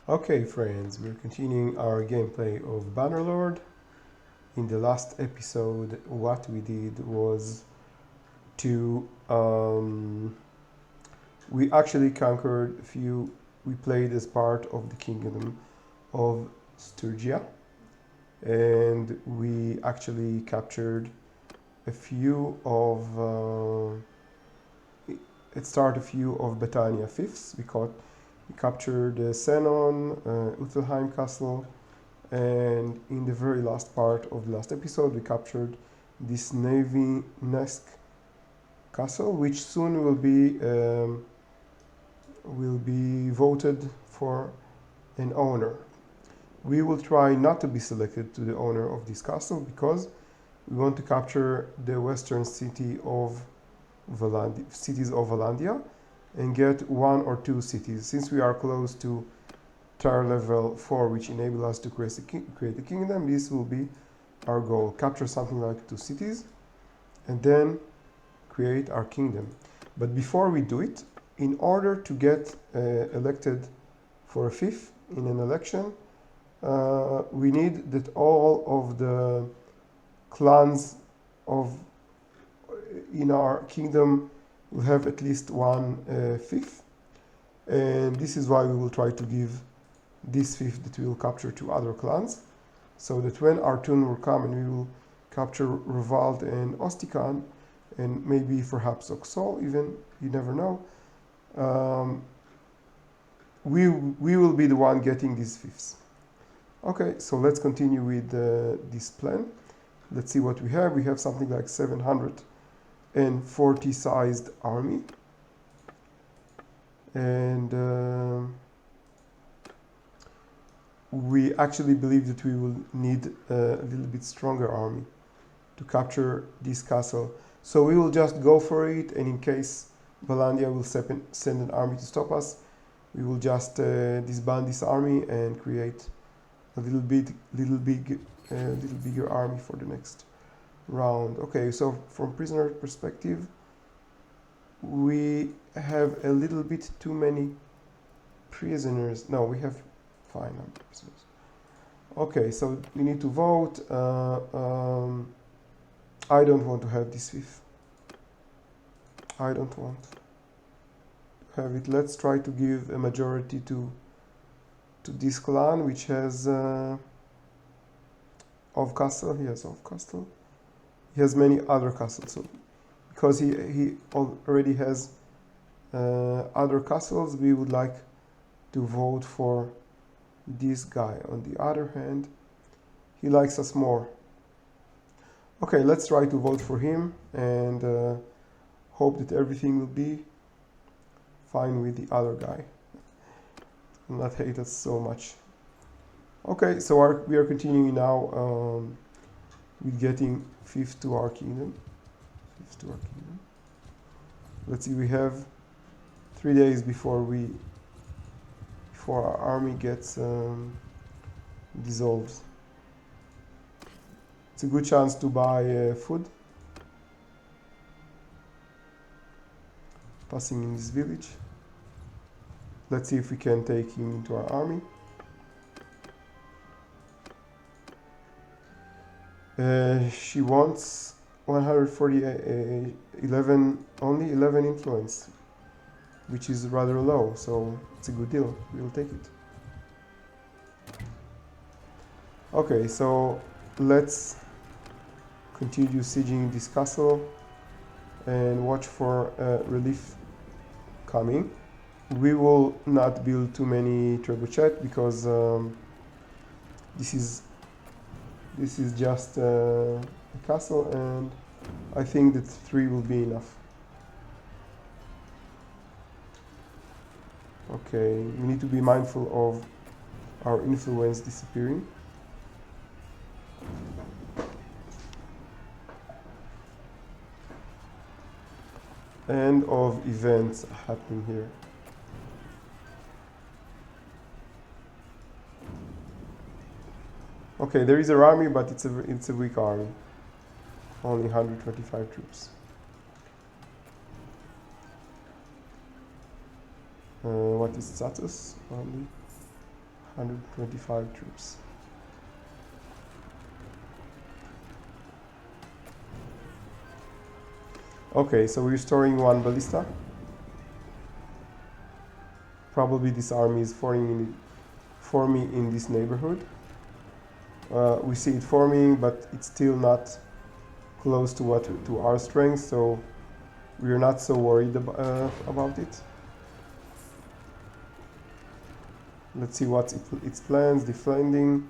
Okay, friends, we're continuing our gameplay of Bannerlord. In the last episode, what we did was to we actually conquered a few. We played as part of the kingdom of Sturgia, and we actually captured a few of. It started a few of Battania fifths. We captured Senon, Uthelheim Castle, and in the very last part of the last episode we captured this Navy Nesk castle, which soon will be voted for an owner. We will try not to be selected to the owner of this castle because we want to capture the western cities of Valandia and get one or two cities. Since we are close to tier level 4, which enable us to create a kingdom, this will be our goal. Capture something like 2 cities and then create our kingdom. But before we do it, in order to get elected for a fifth in an election, we need that all of the clans of in our kingdom will have at least one fifth, and this is why we will try to give this fifth that we will capture to other clans, so that when our turn will come and we will capture Revald and Ostican, and maybe perhaps Oxol even, you never know, we will be the one getting these fifths. Okay, so let's continue with this plan. Let's see what we have. We have something like 740 sized army, and we actually believe that we will need a little bit stronger army to capture this castle. So we will just go for it, and in case Valandia will send an army to stop us, we will just disband this army and create a little bigger army for the next round. Okay, so from prisoner perspective, we have a little bit too many prisoners. No, we have fine number of prisoners. Okay, so we need to vote. I don't want to have this fifth. I don't want to have it. Let's try to give a majority to this clan, which has of castle. He has of castle. He has many other castles. So because he already has other castles, we would like to vote for this guy. On the other hand, he likes us more. Okay, let's try to vote for him and hope that everything will be fine with the other guy. Will not hate us so much. Okay, so we are continuing now with getting fifth to our kingdom. Let's see, we have 3 days before our army gets dissolved. It's a good chance to buy food. Passing in this village. Let's see if we can take him into our army. She wants 140, only 11 influence, which is rather low, so it's a good deal. We'll take it. Okay, so let's continue sieging this castle and watch for relief coming. We will not build too many trebuchet because this is just a castle, and I think that 3 will be enough. Okay, we need to be mindful of our influence disappearing. And of events happening here. Okay, there is an army, but it's a weak army. Only 125 troops. What is status only? 125 troops. Okay, so we're restoring one ballista. Probably this army is forming in this neighborhood. We see it forming, but it's still not close to our strength, so we're not so worried about it. Let's see what its plans, defending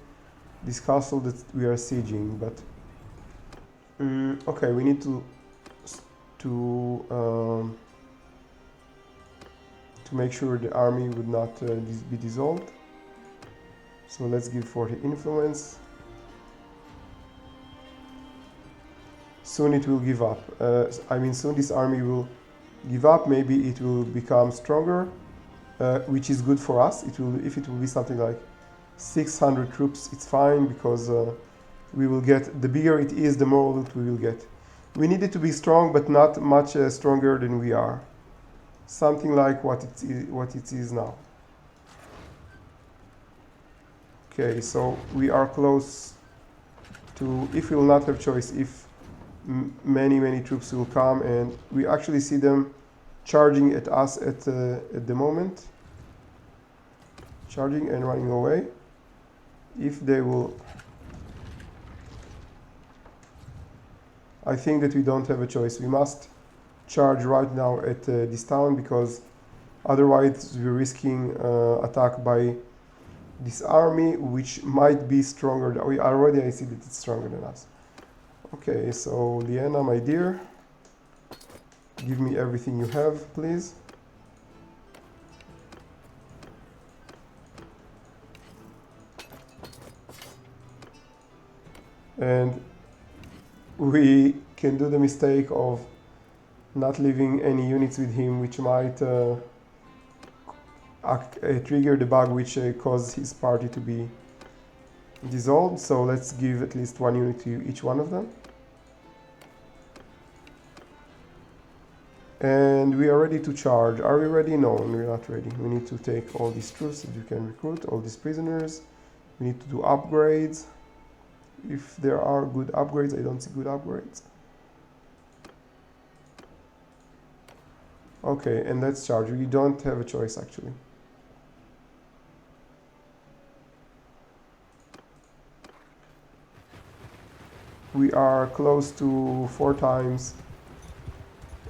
this castle that we are sieging. But okay, we need to make sure the army would not be dissolved. So let's give 40 influence. Soon it will give up. I mean, soon this army will give up. Maybe it will become stronger, which is good for us. If it will be something like 600 troops, it's fine, because we will get, the bigger it is, the more loot we will get. We need it to be strong, but not much stronger than we are. Something like what it is now. Okay, so we are close to, if we will not have choice, if many troops will come, and we actually see them charging at us at the moment. Charging and running away. If they will... I think that we don't have a choice. We must charge right now at this town, because otherwise we're risking attack by this army, which might be stronger. Already I see that it's stronger than us. Okay, so Liena, my dear, give me everything you have, please. And we can do the mistake of not leaving any units with him, which might trigger the bug which caused his party to be dissolved. So let's give at least one unit to each one of them. And we are ready to charge. Are we ready? No, we're not ready. We need to take all these troops that you can recruit, all these prisoners. We need to do upgrades. If there are good upgrades, I don't see good upgrades. Okay, and let's charge. We don't have a choice, actually. We are close to 4 times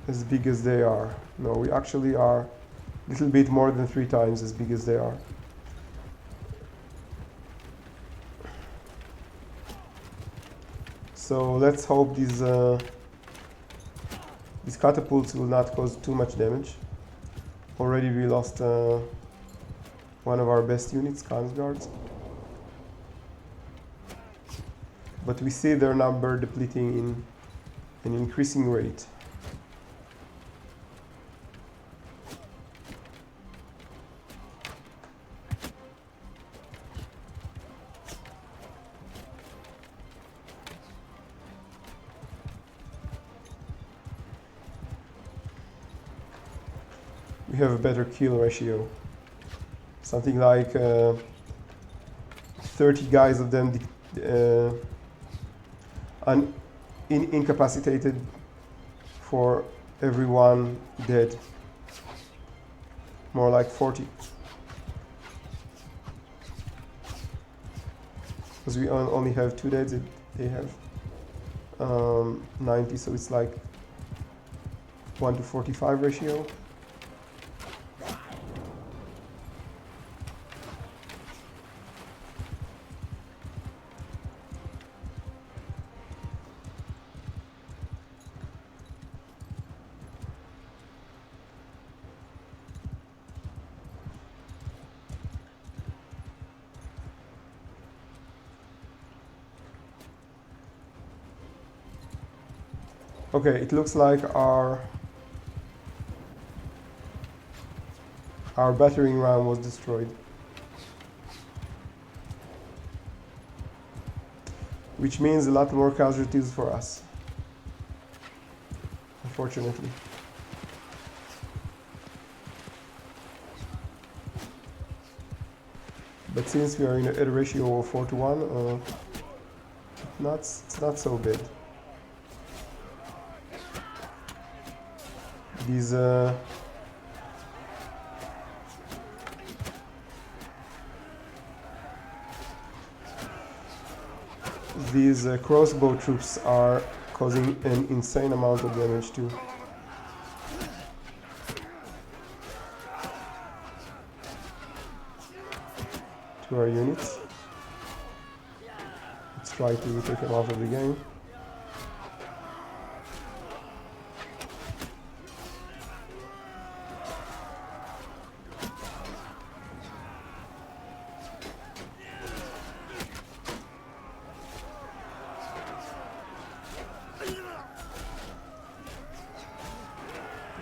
as big as they are. No, we actually are a little bit more than 3 times as big as they are. So let's hope these catapults will not cause too much damage. Already we lost one of our best units, Kansguards. But we see their number depleting in an increasing rate. We have a better kill ratio. Something like 30 guys of them incapacitated for everyone dead. More like 40. Because we only have 2 dead, they have 90, so it's like 1 to 45 ratio. Okay, it looks like our battering ram was destroyed, which means a lot more casualties for us, unfortunately. But since we are in a ratio of 4 to 1, it's not so bad. These crossbow troops are causing an insane amount of damage too. To our units. Let's try to take them out of the game.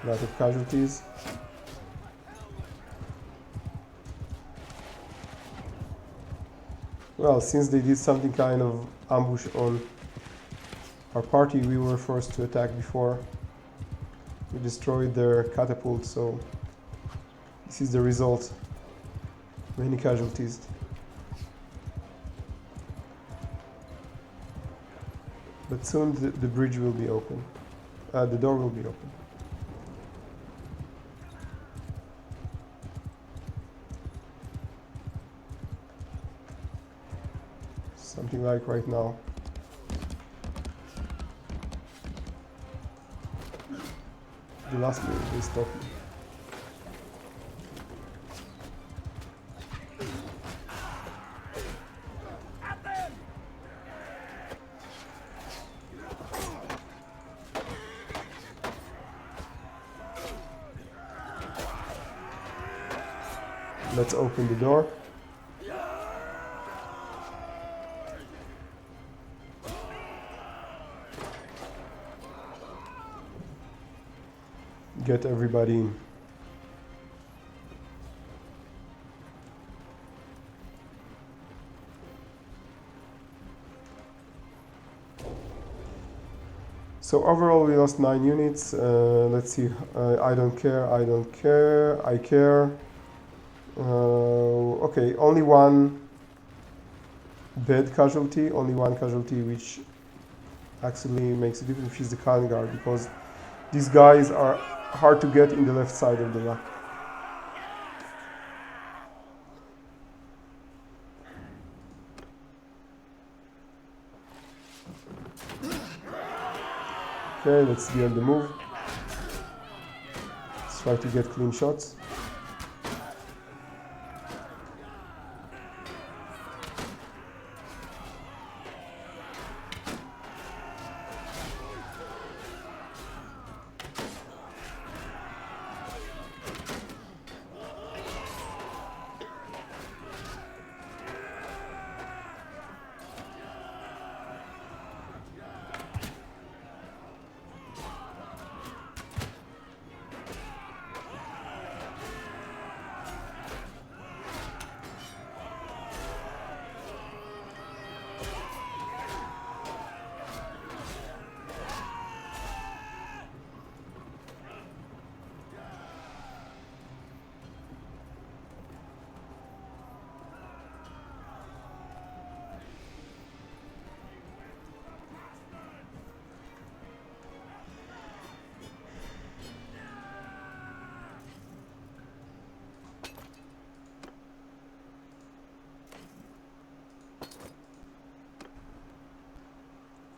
A lot of casualties. Well, since they did something kind of ambush on our party, we were forced to attack before. We destroyed their catapult, so this is the result. Many casualties. But soon the bridge will be open. The door will be open. Something like right now. The last minute they stopped me. Let's open the door. Get everybody in. So overall we lost 9 units. Let's see. I don't care. I don't care. I care. Okay, only one bad casualty. Only one casualty which actually makes a difference, which is the Khan Guard, because these guys are hard to get in the left side of the map. Okay, let's be on the move. Let's try to get clean shots.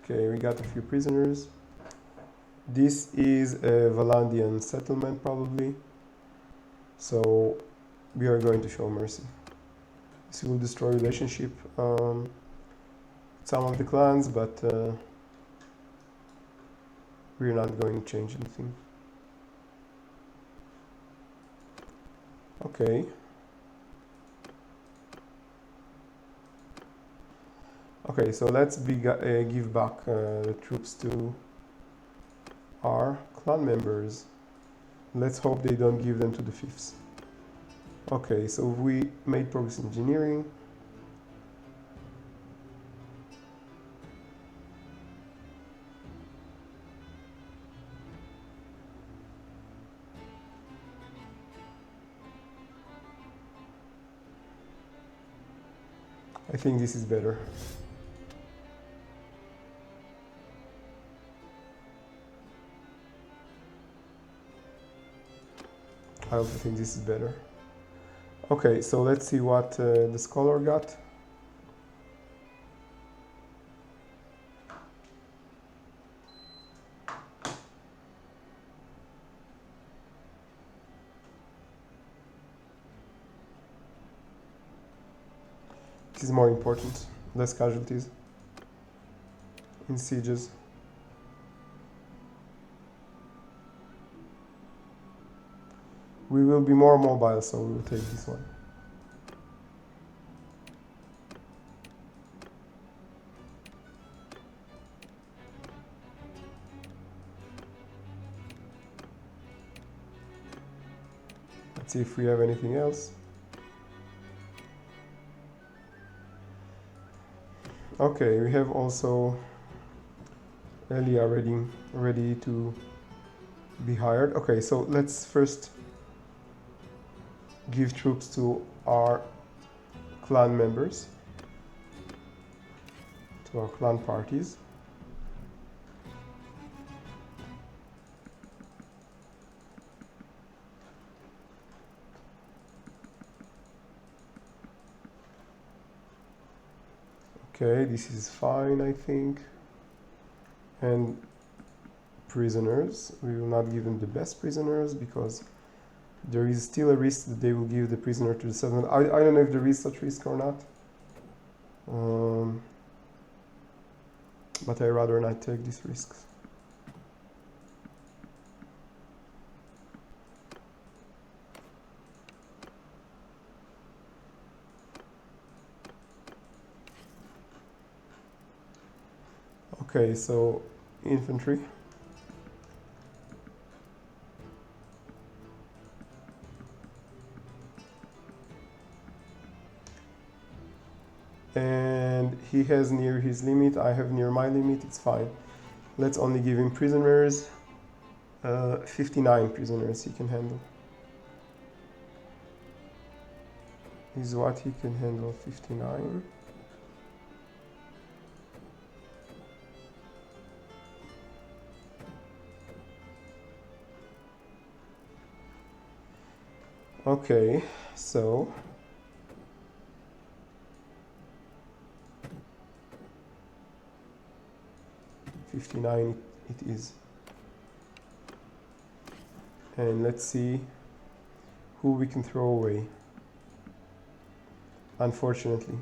Okay, we got a few prisoners. This is a Valandian settlement, probably. So we are going to show mercy. This will destroy relationship with some of the clans, but we're not going to change anything. Okay. Okay, so let's give back the troops to our clan members. Let's hope they don't give them to the fifths. Okay, so we made progress in engineering. I think this is better. I also think this is better. Okay, so let's see what the scholar got. This is more important. Less casualties in sieges. We will be more mobile, so we will take this one. Let's see if we have anything else. Okay, we have also Elia ready to be hired. Okay, so let's first give troops to our clan members, to our clan parties. Okay, this is fine, I think. And prisoners, we will not give them the best prisoners because there is still a risk that they will give the prisoner to the settlement. I don't know if there is such risk or not. But I rather not take these risks. Okay, so infantry. And he has near his limit, I have near my limit, it's fine. Let's only give him prisoners. 59 prisoners he can handle. Is what he can handle, 59. Okay, so 59 it is. And let's see who we can throw away. Unfortunately,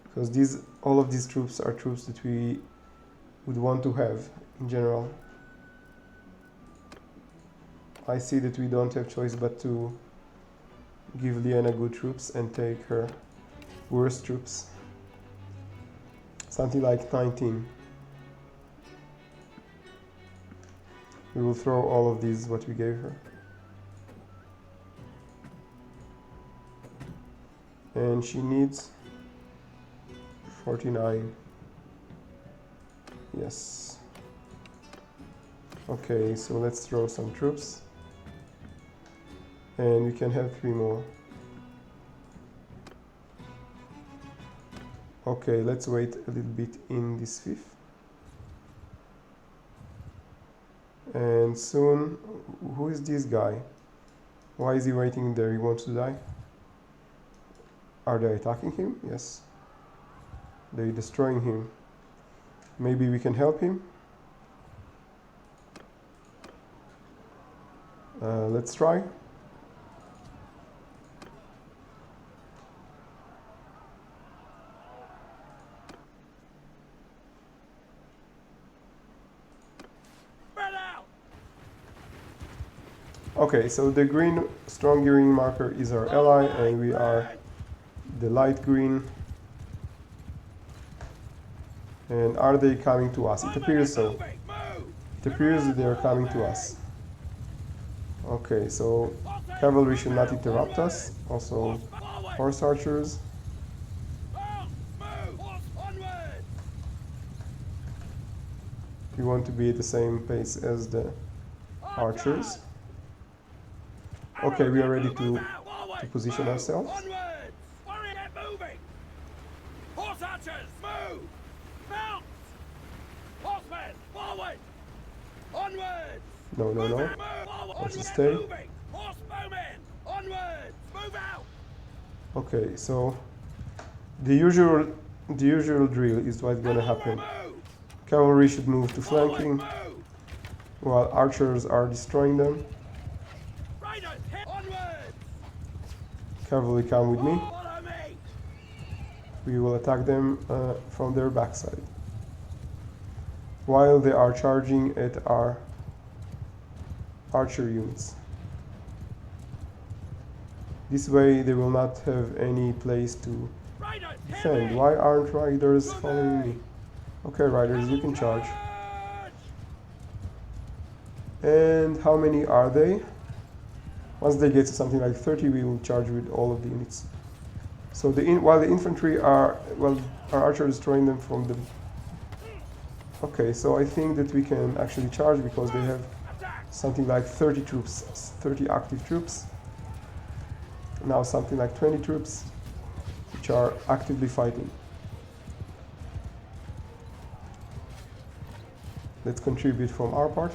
because all of these troops are troops that we would want to have in general. I see that we don't have choice but to give Liana good troops and take her worst troops. Something like 19. We will throw all of these what we gave her. And she needs 49. Yes. Okay, so let's throw some troops. And we can have 3 more. Okay, let's wait a little bit in this 5th. And soon, who is this guy? Why is he waiting there? He wants to die? Are they attacking him? Yes. They're destroying him. Maybe we can help him? Let's try. Okay, so the green, strong green marker is our ally, and we are the light green. And are they coming to us? It appears so. It appears that they are coming to us. Okay, so cavalry should not interrupt us. Also, horse archers. We want to be at the same pace as the archers. Okay, we are ready to position ourselves. move! Bounce! Horsemen, forward! Onwards! No, no, Move no. out! Move! Let's Onwards! stay. Moving! Horsebowmen! Onwards! Move out! Okay, so the usual drill is what's gonna Cavalry, happen. move! Cavalry should move to Forward, flanking move! while archers are destroying them. Riders, hit! Onwards! Cavalry come with me. Follow me! We will attack them from their backside while they are charging at our archer units. This way they will not have any place to Riders, defend. Why aren't riders following me? Okay, riders, you can charge. And how many are they? Once they get to something like 30, we will charge with all of the units. So while the infantry are, our archers destroying them from the... Okay, so I think that we can actually charge because they have something like 30 troops, 30 active troops. Now something like 20 troops which are actively fighting. Let's contribute from our part.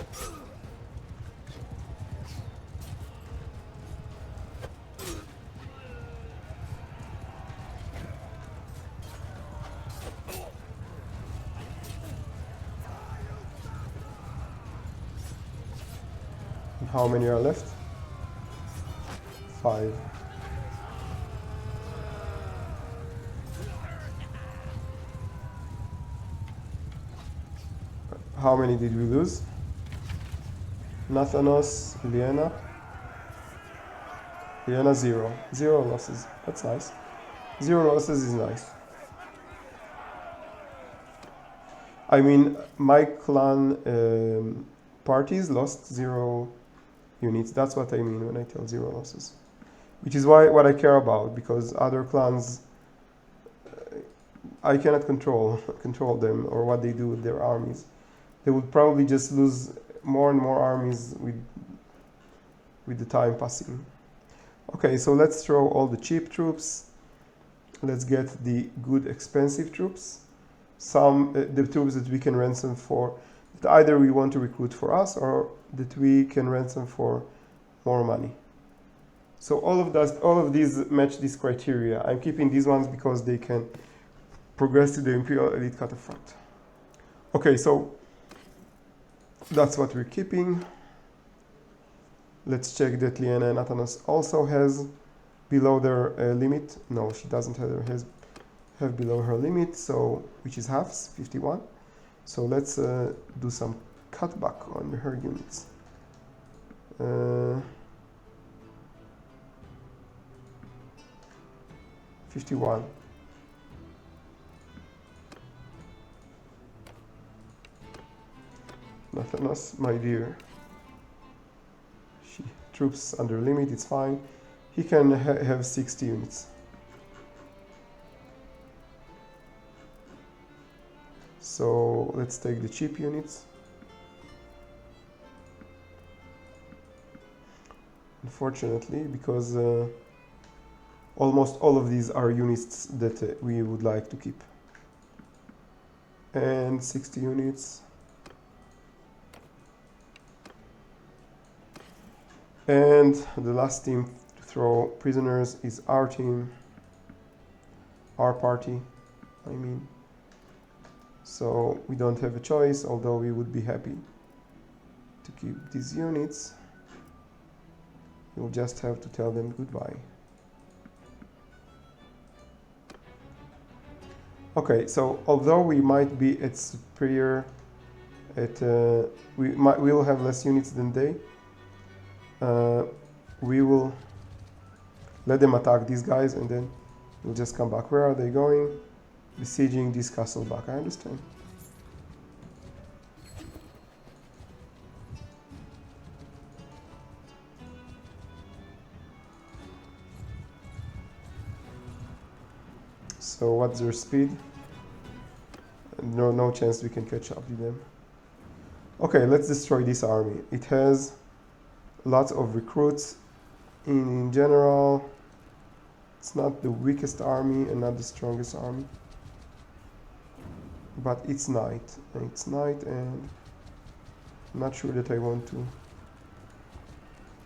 And how many are left? 5. How many did we lose? Nathanos, Liena. Liena 0. 0 losses. That's nice. 0 losses is nice. I mean, my clan parties lost 0 units. That's what I mean when I tell 0 losses. Which is what I care about, because other clans, I cannot control them or what they do with their armies. They would probably just lose more and more armies with the time passing. Okay, so let's throw all the cheap troops. Let's get the good expensive troops. The troops that we can ransom for, that either we want to recruit for us or that we can ransom for more money. So all of these match this criteria. I'm keeping these ones because they can progress to the Imperial Elite Cataphract. Okay, so that's what we're keeping. Let's check that Liena and Athanos also has below their limit. No, she doesn't have below her limit, so which is halves, 51. So let's do some cutback on her units. 51. Nathanos, my dear. Troops under limit, it's fine. He can have 60 units. So let's take the cheap units. Unfortunately, because almost all of these are units that we would like to keep. And 60 units. And the last team to throw prisoners is our team, our party, I mean. So we don't have a choice, although we would be happy to keep these units. We'll just have to tell them goodbye. Okay, so although we might be at superior, we will have less units than they. We will let them attack these guys and then we'll just come back. Where are they going? Besieging this castle back. I understand. So what's their speed? No chance we can catch up with them. Okay, let's destroy this army. It has lots of recruits. In general, it's not the weakest army and not the strongest army. but it's night. It's night, and I'm not sure that I want to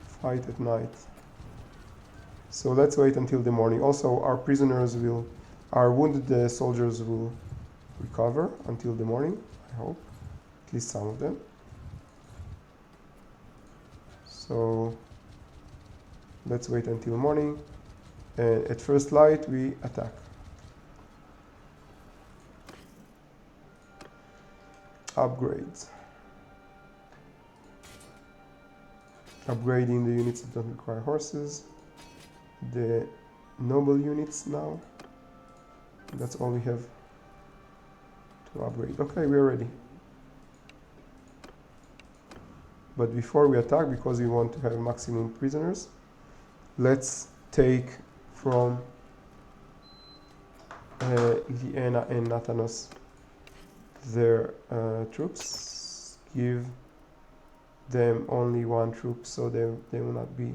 fight at night. So let's wait until the morning. Also, our wounded soldiers will recover until the morning, I hope. At least some of them. So let's wait until morning. And at first light, we attack. Upgrades. Upgrading the units that don't require horses. The noble units now. That's all we have to upgrade. Okay, we're ready. But before we attack, because we want to have maximum prisoners, let's take from Liena and Nathanos their troops. Give them only one troop, so they will not be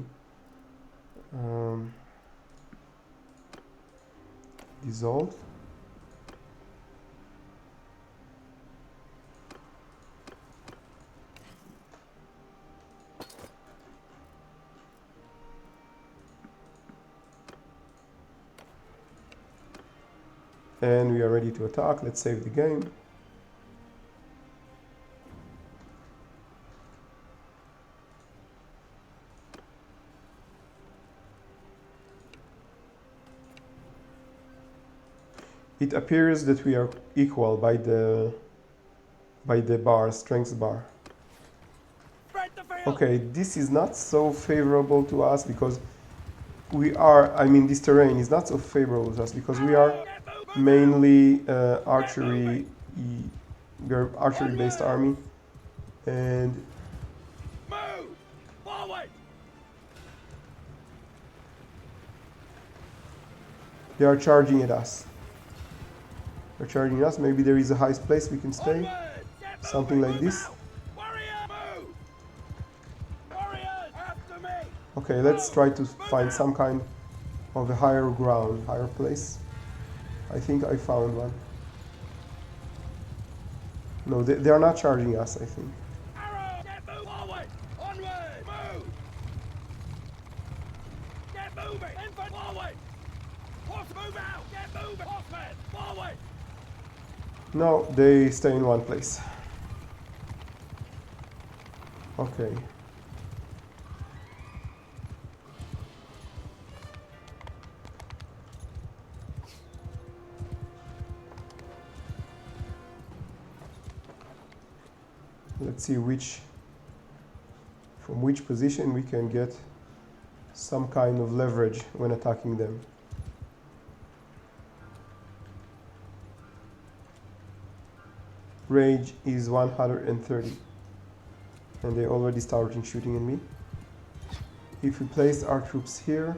dissolved. And we are ready to attack. Let's save the game. It appears that we are equal by the bar, strength bar. Okay, this is not so favorable to us because this terrain is not so favorable to us because we are mainly archery based army, and they are charging at us. They're charging us. Maybe there is a high place we can stay. Something like this. Okay, let's try to find some kind of a higher ground, higher place. I think I found one. No, they are not charging us, I think. No, they stay in one place. Okay. Let's see from which position we can get some kind of leverage when attacking them. Range is 130, and they already started shooting at me. If we place our troops here,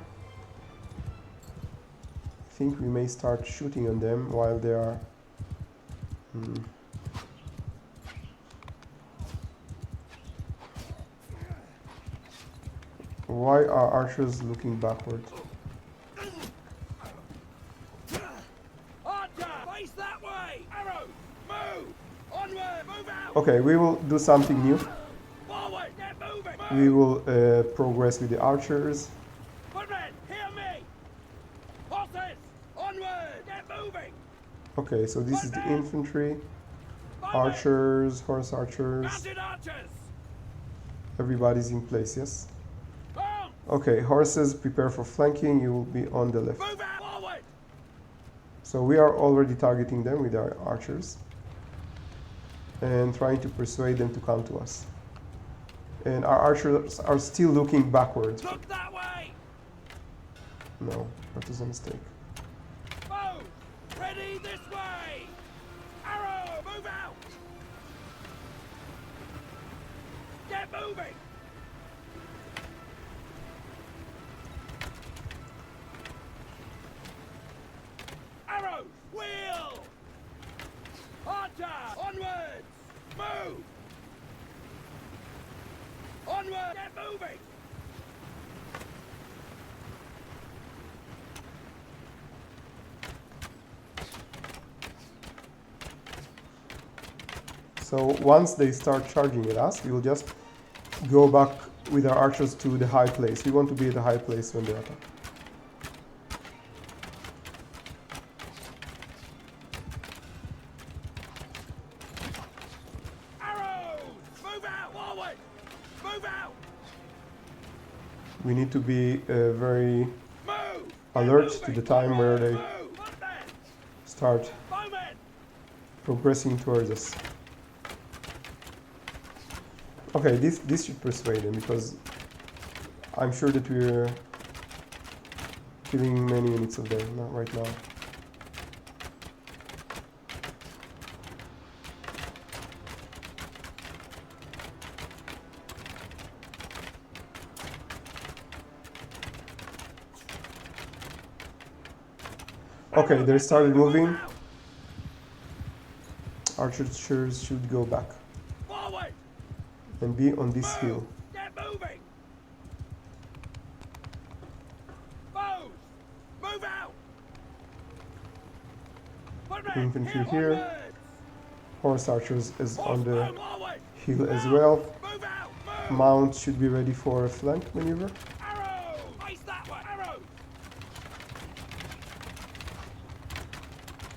I think we may start shooting on them while they are Why are archers looking backward? Okay, we will do something new. We will progress with the archers. Okay, so this is the infantry, archers, horse archers. Everybody's in place, yes? Okay, horses, prepare for flanking. You will be on the left. So we are already targeting them with our archers and trying to persuade them to come to us. And our archers are still looking backwards. Look that way! No, that was a mistake. Move! Ready this way! Arrow! Move out! Get moving! Arrow! Wheel! Archer! Onwards! Move! Onward! Get moving! So once they start charging at us, we will just go back with our archers to the high place. We want to be at the high place when they attack. Arrows! Move out! Forward! Move out! We need to be very Move! alert to the time where they Move! Up there! start Bowmen! progressing towards us. Okay, this should persuade them because I'm sure that we're killing many units of them right now. Okay, they started moving. Archers should go back Forward! and be on this hill. Get moving! Bows! Move out! Footmen, Infantry here. onwards! Horse archers is on the Horsemen, forward! hill as well. Move out! Move! Mounts should be ready for a flank maneuver. Arrow! Face that way! Arrow!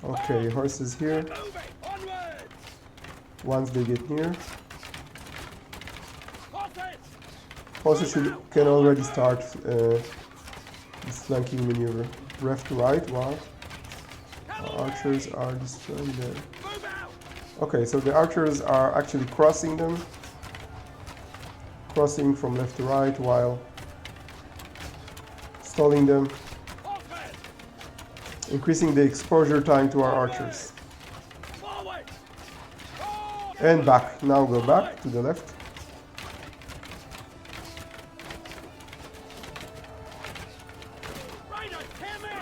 Okay, horses here. Get moving! Onwards! Once they get near, Horses! horses can already start this flanking maneuver. Left to right, wow. Archers are destroying them. Move out! Okay, so the archers are actually crossing them. Crossing from left to right while stalling them. Horsemen! Increasing the exposure time to our archers. Forward! And back. Now go back to the left. Riders, hear me!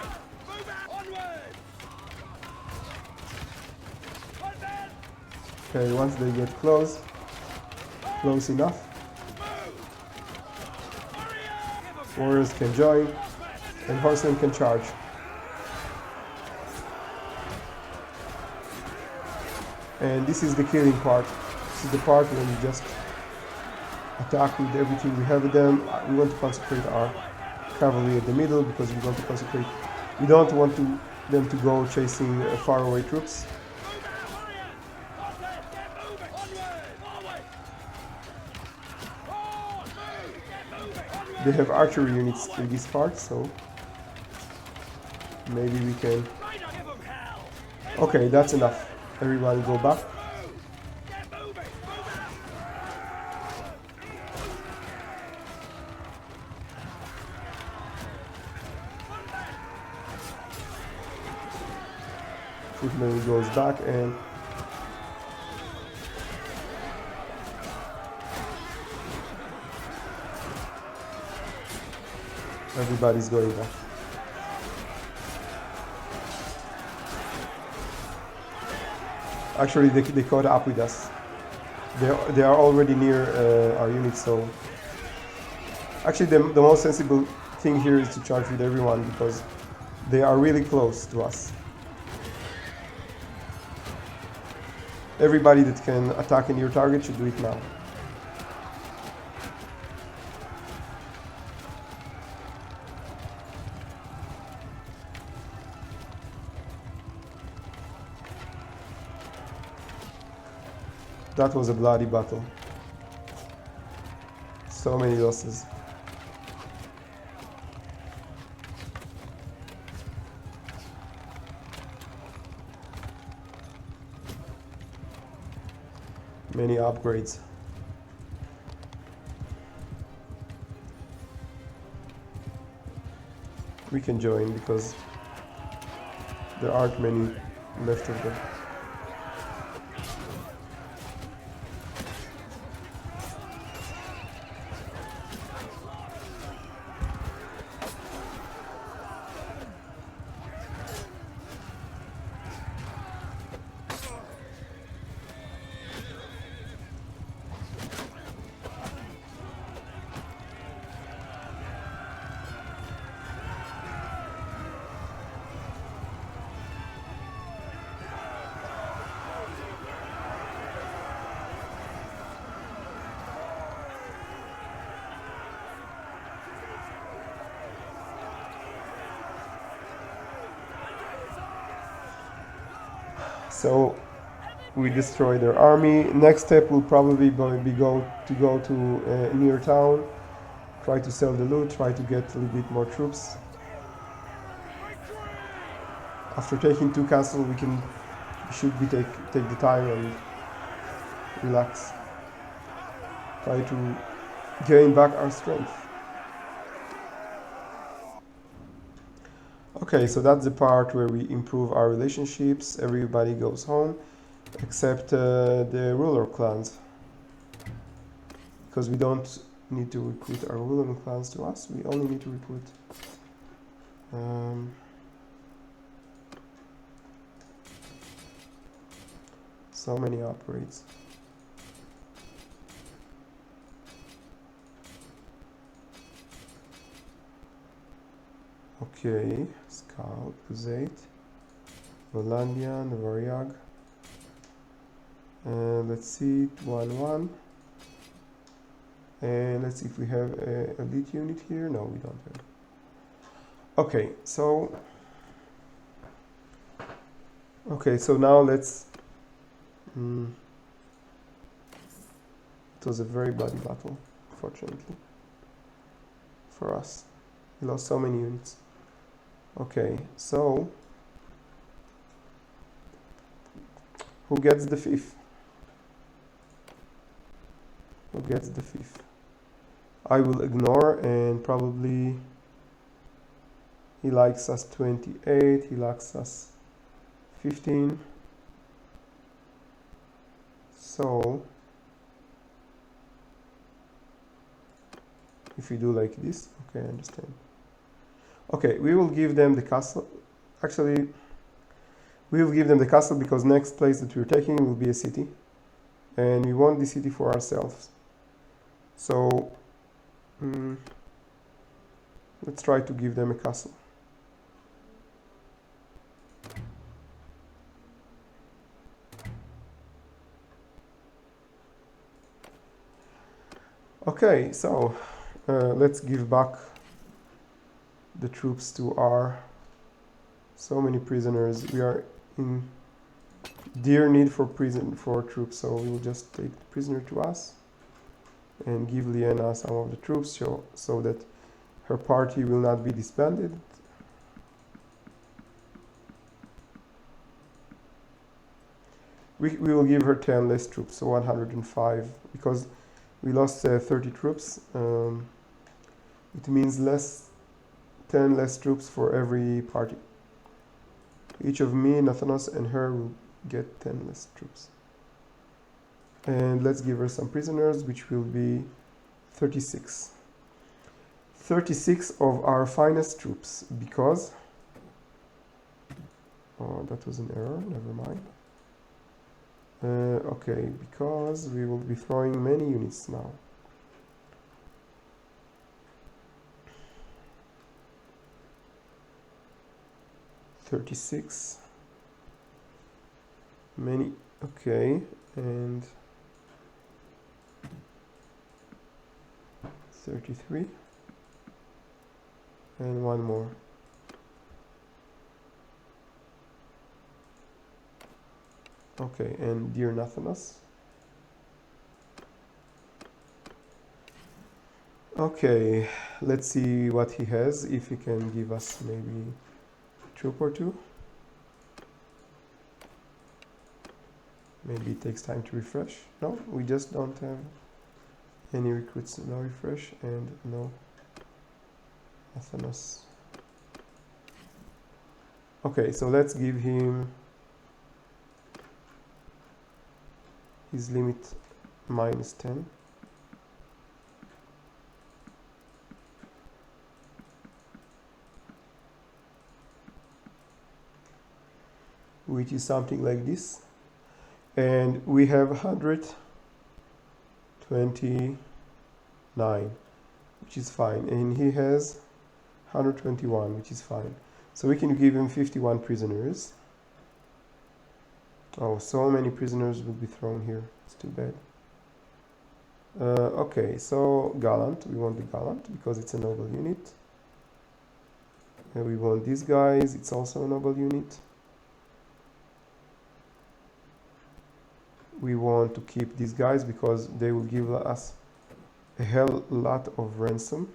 Move out! Onwards! Footmen! Okay, once they get close enough, warriors can join and horsemen can charge. And this is the killing part. This is the part when we just attack with everything we have with them. We want to concentrate our cavalry at the middle because we want to concentrate. We don't want them to go chasing faraway troops. They have archery units in this part, so maybe we can... Okay, that's enough. Everyone go back. Footman goes back and everybody's going back. Actually, they caught up with us. They are already near our units, so... Actually, the most sensible thing here is to charge with everyone because they are really close to us. Everybody that can attack a near target should do it now. That was a bloody battle. So many losses. Many upgrades. We can join because there aren't many left of them. So we destroy their army. Next step will probably be go to near town, try to sell the loot, try to get a little bit more troops. After taking 2 castles, we should take the time and relax. Try to gain back our strength. Okay, so that's the part where we improve our relationships. Everybody goes home except the ruler clans, because we don't need to recruit our ruler clans to us. We only need to recruit so many upgrades. Okay, Scout, Crusade, Rolandian, Variag. Let's see, 1-1. And let's see if we have an elite unit here. No, we don't have. Okay, so now let's. It was a very bloody battle, fortunately, for us. We lost so many units. Okay, so who gets the 5th? Who gets the 5th? I will ignore, and probably he likes us 28, he likes us 15. So if we do like this, okay, I understand. Okay, we will give them the castle. Actually, we will give them the castle because next place that we're taking will be a city, and we want the city for ourselves. So let's try to give them a castle. Okay, so let's give back the troops to our so many prisoners. We are in dire need for troops, so we will just take the prisoner to us and give Liena some of the troops so that her party will not be disbanded. We will give her 10 less troops, so 105, because we lost 30 troops. It means 10 less troops for every party. Each of me, Nathanos, and her will get 10 less troops. And let's give her some prisoners, which will be 36. 36 of our finest troops, because... Oh, that was an error, never mind. Okay, because we will be throwing many units now. $36. Many, okay, and 33. And one more. Okay, and dear Nathanos. Okay, let's see what he has, if he can give us maybe a troop or two. Maybe it takes time to refresh. No, we just don't have any recruits. No refresh and no Nathanos. Okay, so let's give him his limit -10. Which is something like this. And we have 129, which is fine. And he has 121, which is fine. So we can give him 51 prisoners. Oh, so many prisoners will be thrown here. It's too bad. Okay, so Gallant. We want the Gallant because it's a noble unit. And we want these guys. It's also a noble unit. we want to keep these guys because they will give us a hell lot of ransom.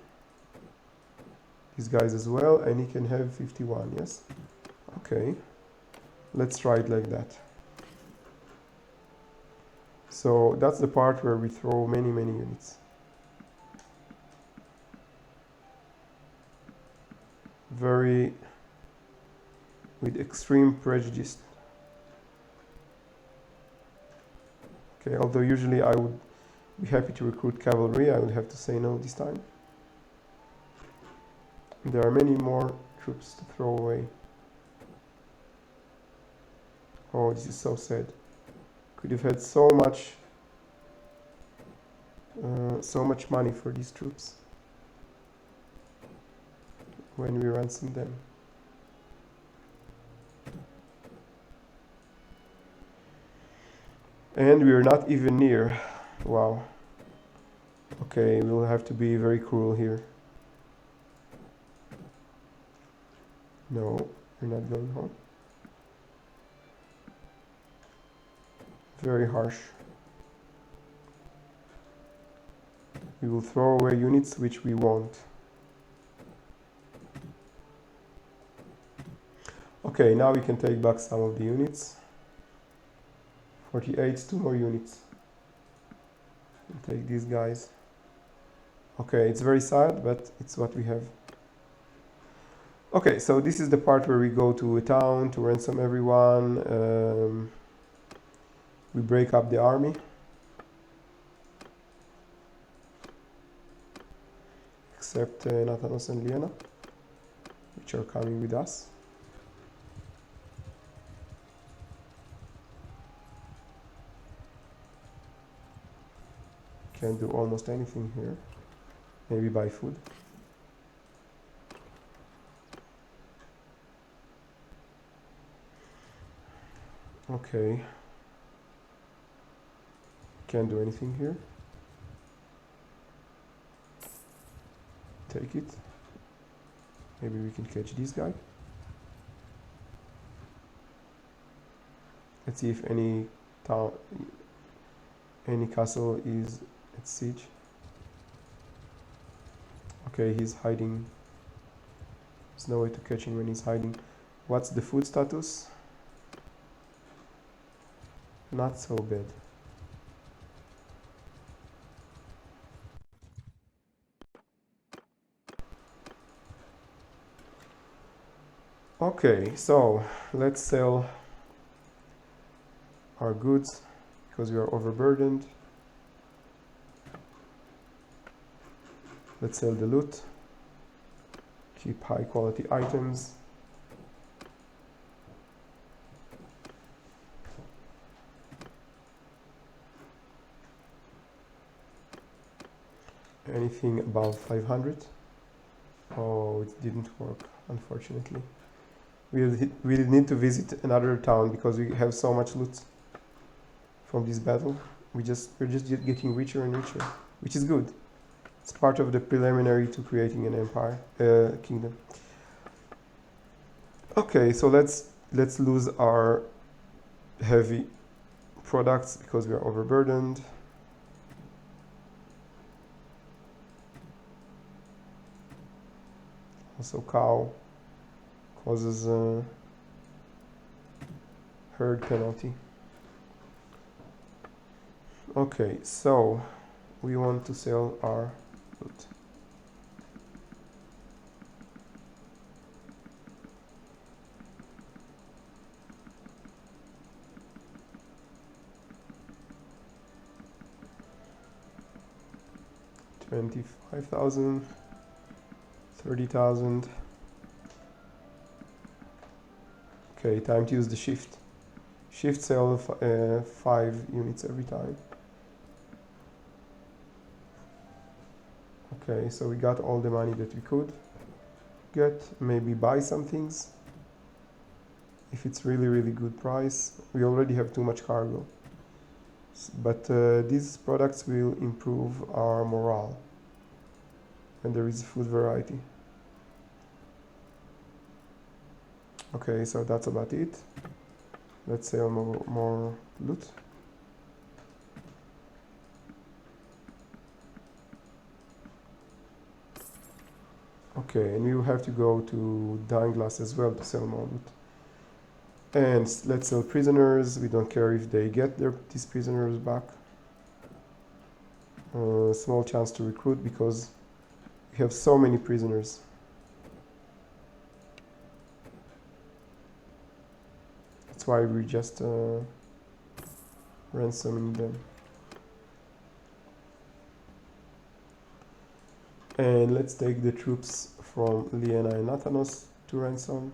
These guys as well, and he can have 51, yes? Okay, let's try it like that. So that's the part where we throw many units. Very with extreme prejudice. Okay, although usually I would be happy to recruit cavalry, I will have to say no this time. There are many more troops to throw away. Oh, this is so sad. Could have had so much money for these troops when we ransom them. And we are not even near. Wow. Okay, we'll have to be very cruel here. No, you're not going home. Very harsh. We will throw away units which we won't. Okay, now we can take back some of the units. 48, 2 more units. We'll take these guys. Okay, it's very sad, but it's what we have. Okay, so this is the part where we go to a town to ransom everyone. We break up the army. Except Nathanos and Liena, which are coming with us. Can't do almost anything here. Maybe buy food. Okay. Can't do anything here. Take it. Maybe we can catch this guy. Let's see if any town, any castle is at siege. Okay, he's hiding. There's no way to catch him when he's hiding. What's the food status? Not so bad. Okay, so let's sell our goods because we are overburdened. Let's sell the loot. Keep high quality items. Anything above 500? Oh, it didn't work, unfortunately. We need to visit another town because we have so much loot from this battle. We're just getting richer and richer, which is good. It's part of the preliminary to creating an empire, kingdom. Okay, so let's lose our heavy products because we are overburdened. Also, cow causes a herd penalty. Okay, so we want to sell our loot. $25,000, 30,000. Okay, time to use the shift. Shift sell 5 units every time. Okay, so we got all the money that we could get. Maybe buy some things if it's really good price. We already have too much cargo, but these products will improve our morale, and there is food variety. Okay, so that's about it. Let's sell more loot. Okay, and we will have to go to Dying Glass as well to sell more loot. And let's sell prisoners. We don't care if they get these prisoners back. Small chance to recruit because we have so many prisoners. That's why we just ransoming them. And let's take the troops from Liena and Nathanos to ransom.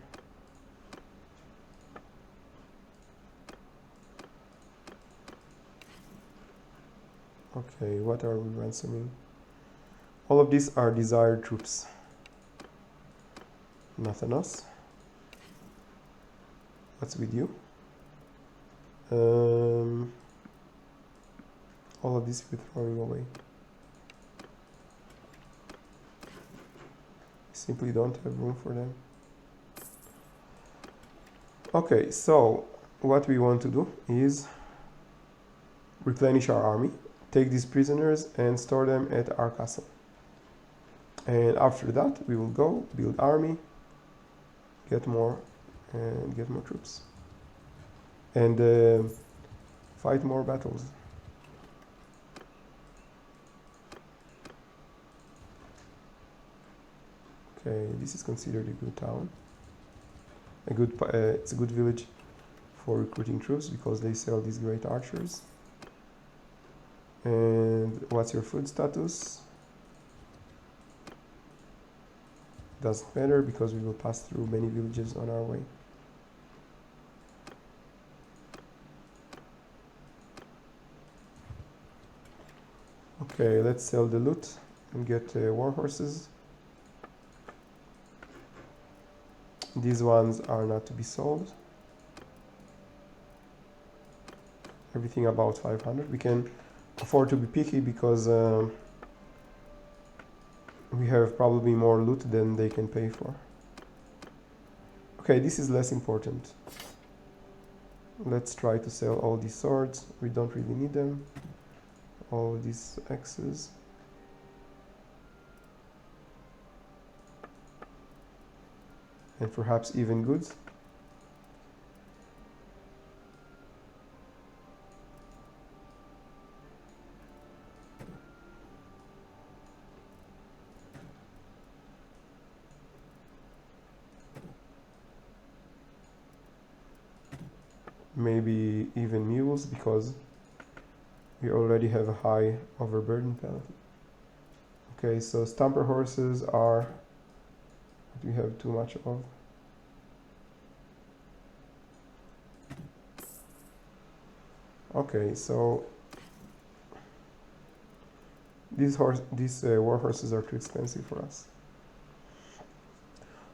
Okay, what are we ransoming? All of these are desired troops. Nathanos. What's with you? All of these we're throwing away. Simply don't have room for them. Okay, so what we want to do is replenish our army, take these prisoners and store them at our castle. And after that we will go build army, get more troops and fight more battles. Okay, this is considered a good town. It's a good village for recruiting troops because they sell these great archers. And what's your food status? Doesn't matter because we will pass through many villages on our way. Okay, let's sell the loot and get war horses. These ones are not to be sold. Everything about 500. We can afford to be picky because we have probably more loot than they can pay for. Okay, this is less important. Let's try to sell all these swords. We don't really need them. All these axes. And perhaps even goods. Maybe even mules because we already have a high overburden penalty. Okay, so stamper horses are what we have too much of. Okay, so these war horses are too expensive for us.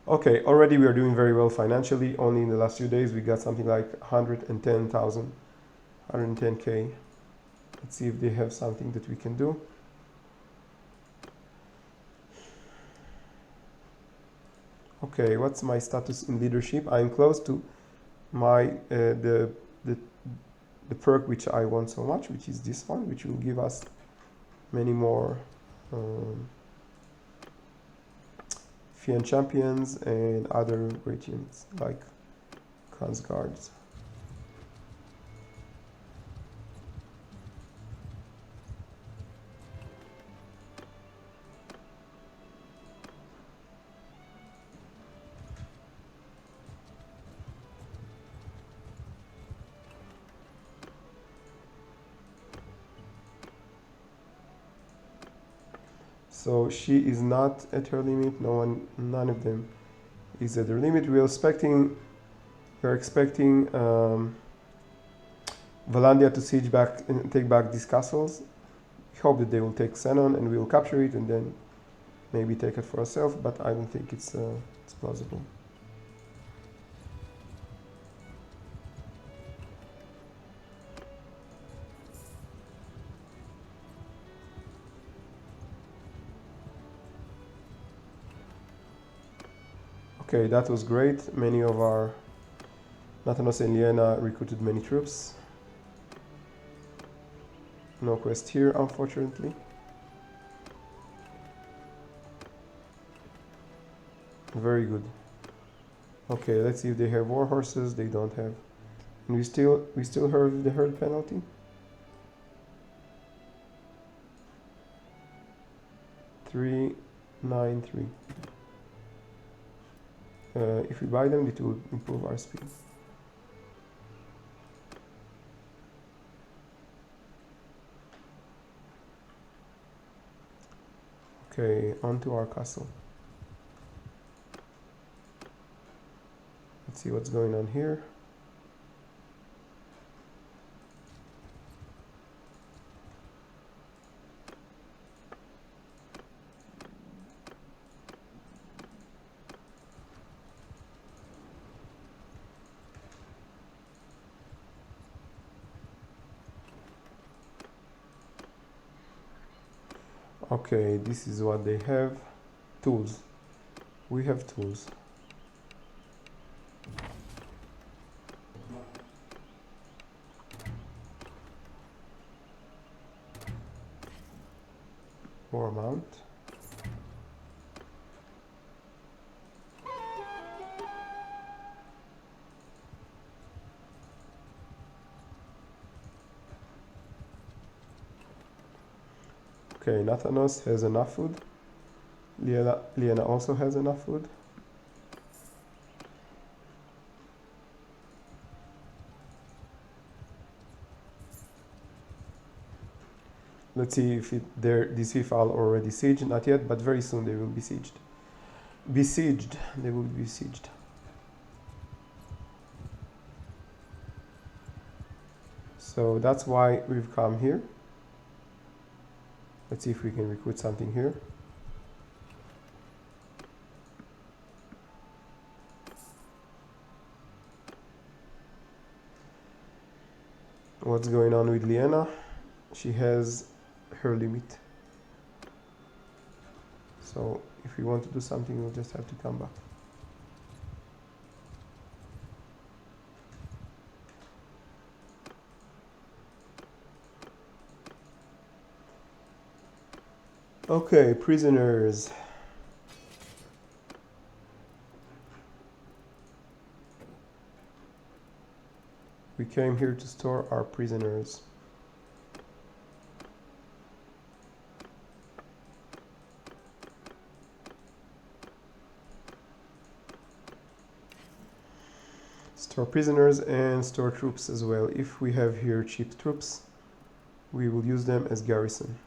Okay, already we are doing very well financially. Only in the last few days we got something like 110,000, 110k. Let's see if they have something that we can do. Okay, what's my status in leadership? I'm close to my the perk which I want so much, which is this one, which will give us many more Fian champions and other great units like Khan's guards. So she is not at her limit. None of them is at their limit. We're expecting Valandia to siege back and take back these castles. We hope that they will take Senon and we will capture it and then maybe take it for ourselves. But I don't think it's plausible. Okay, that was great. Many of our Nathanos and Liena recruited many troops. No quest here, unfortunately. Very good. Okay, let's see if they have war horses. They don't have. And we still have the herd penalty. 393. If we buy them, it will improve our speed. Okay, onto our castle. Let's see what's going on here. Okay, this is what they have. Tools. We have tools. War mount. Okay, Nathanos has enough food. Liena also has enough food. Let's see if these fiefs are already sieged. Not yet, but very soon they will be sieged. They will be besieged. So that's why we've come here. Let's see if we can recruit something here. What's going on with Liena? She has her limit. So if we want to do something, we'll just have to come back. Okay, prisoners. We came here to store our prisoners. Store prisoners and store troops as well. If we have here cheap troops, we will use them as garrison.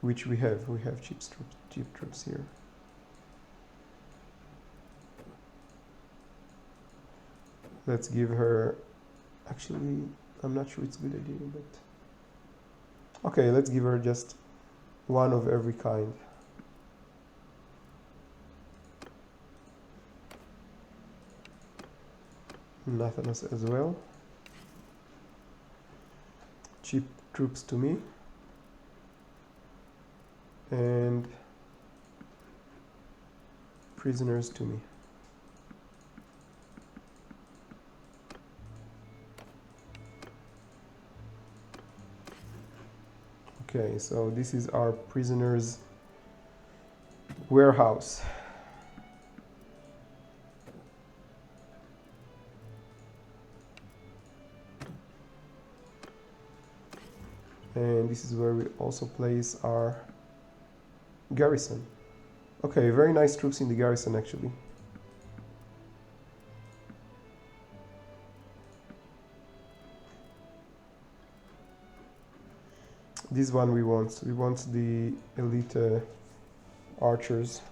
Which we have. We have cheap troops here. Let's give her. Actually, I'm not sure it's a good idea, but okay, let's give her just one of every kind. Nathanos as well. Cheap troops to me. And prisoners to me. Okay, so this is our prisoners' warehouse. And this is where we also place our garrison. Okay, very nice troops in the garrison actually. This one we want the elite archers.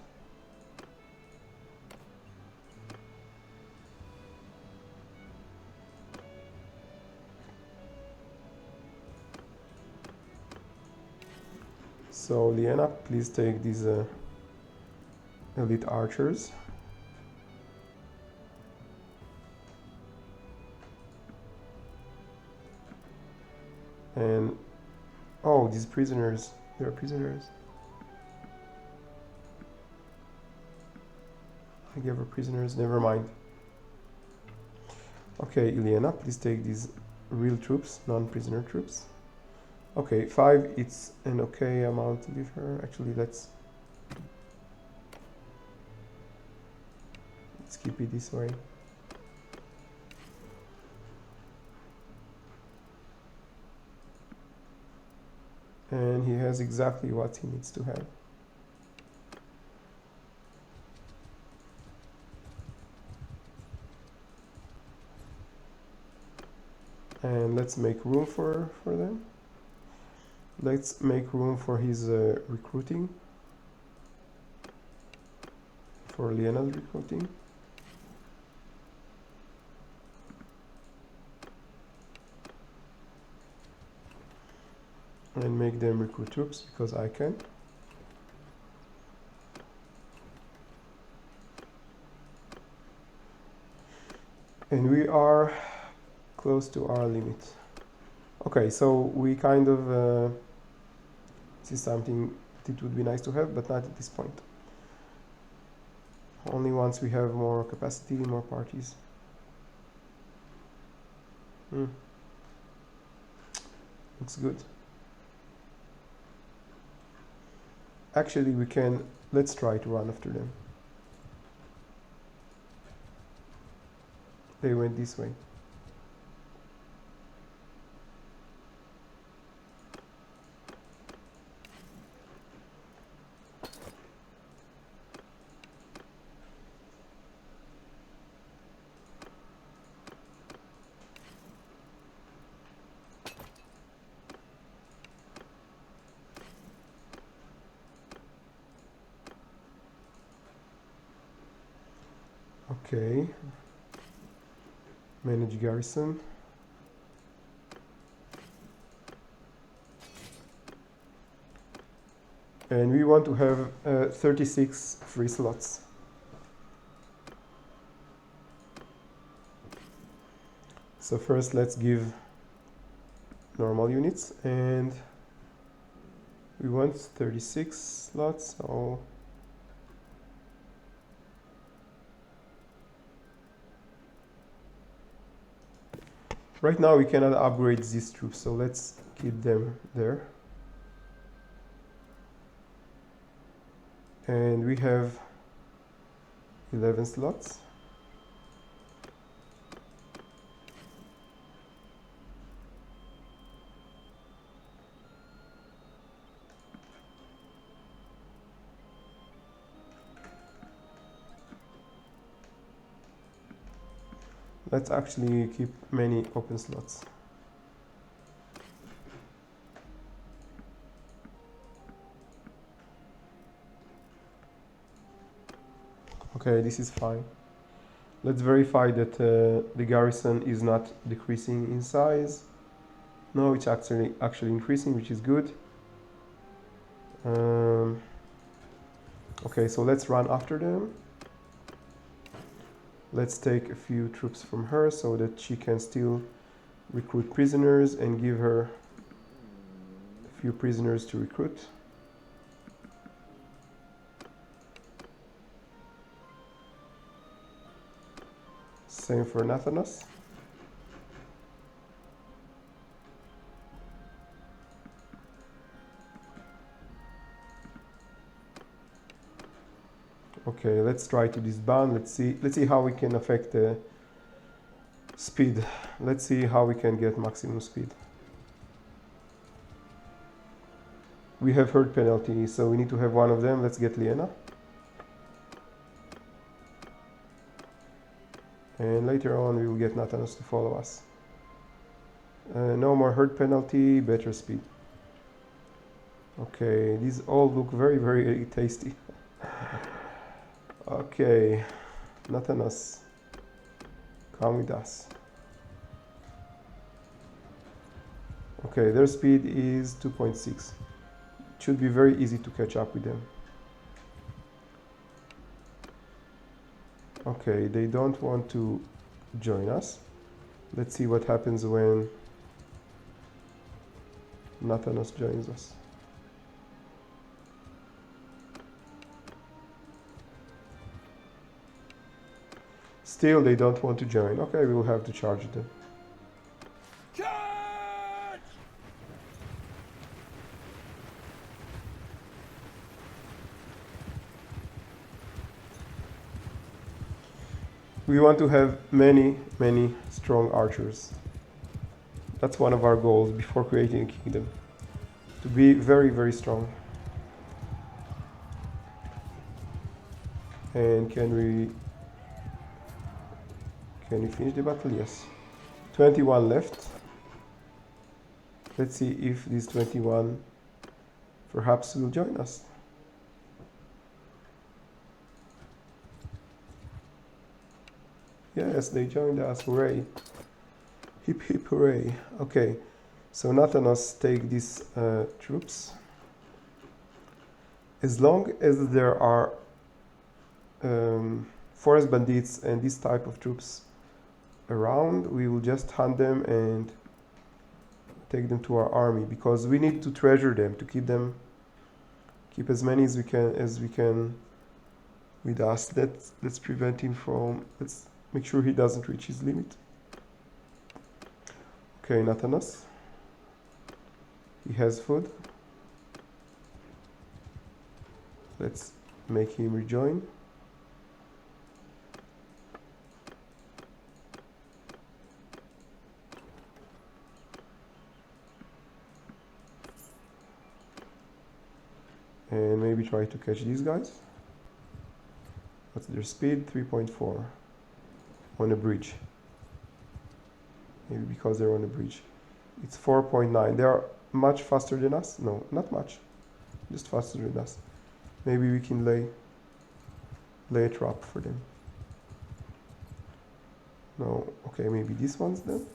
So Liena, please take these elite archers. And oh, these prisoners, they are prisoners. I gave her prisoners, never mind. Okay, Liena, please take these real troops, non-prisoner troops. Okay, 5, it's an okay amount to give her. Actually, let's Let's keep it this way. And he has exactly what he needs to have. And let's make room for them. Let's make room for his recruiting, for Liena's recruiting. And make them recruit troops because I can. And we are close to our limit. Okay, so we kind of this is something that would be nice to have, but not at this point. Only once we have more capacity, more parties. Looks good. Actually, we can, let's try to run after them. They went this way. Okay. Manage garrison. And we want to have 36 free slots. So first let's give normal units, and we want 36 slots, so right now we cannot upgrade these troops, so let's keep them there. And we have 11 slots. Let's actually keep many open slots. Okay, this is fine. Let's verify that the garrison is not decreasing in size. No, it's actually increasing, which is good. Okay, so let's run after them. Let's take a few troops from her so that she can still recruit prisoners and give her a few prisoners to recruit. Same for Nathanos. Okay, let's try to disband. Let's see how we can affect the speed. Let's see how we can get maximum speed. We have herd penalty, so we need to have one of them. Let's get Liena. And later on we will get Nathanos to follow us. No more herd penalty, better speed. Okay, these all look very, very tasty. Okay, Nathanos, come with us. Okay, their speed is 2.6. It should be very easy to catch up with them. Okay, they don't want to join us. Let's see what happens when Nathanos joins us. Still, they don't want to join. Okay, we will have to charge them. Charge! We want to have many, many strong archers. That's one of our goals before creating a kingdom. To be very, very strong. And can we finish the battle? Yes. 21 left. Let's see if these 21 perhaps will join us. Yes, they joined us. Hooray. Hip hip hooray. Okay, so Nathanos take these troops. As long as there are forest bandits and this type of troops around, we will just hunt them and take them to our army, because we need to treasure them, to keep as many as we can with us. Let's prevent him from, let's make sure he doesn't reach his limit. Okay, Nathanos, he has food. Let's make him rejoin. And maybe try to catch these guys. What's their speed? 3.4 on a bridge. Maybe because they're on a bridge. It's 4.9. They are much faster than us. No, not much. Just faster than us. Maybe we can lay a trap for them. No, okay, maybe these ones then.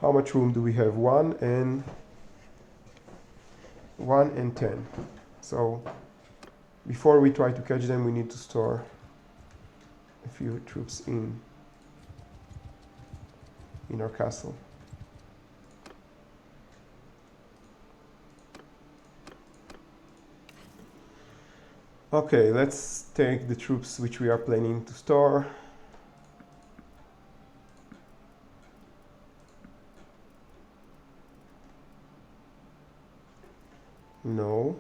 How much room do we have? 1 and 10. So before we try to catch them, we need to store a few troops in our castle. Okay, let's take the troops which we are planning to store. No.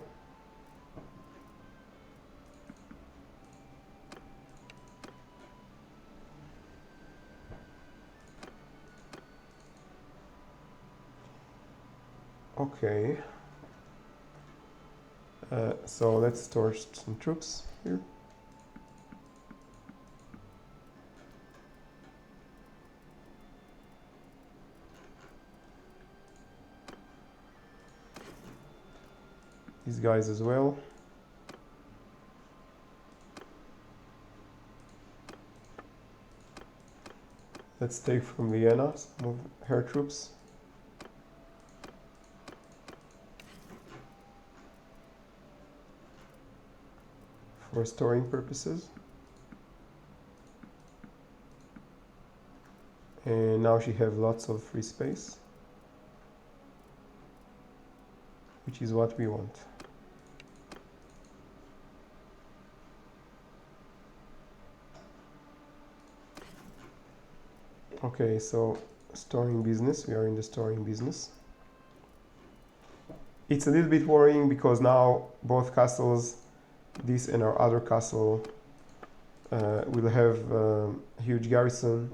Okay. So let's store some troops here. These guys as well. Let's take from Vienna some of her troops. For storing purposes. And now she has lots of free space, which is what we want. Okay, so storing business, we are in the storing business. It's a little bit worrying because now both castles, this and our other castle, will have a huge garrison,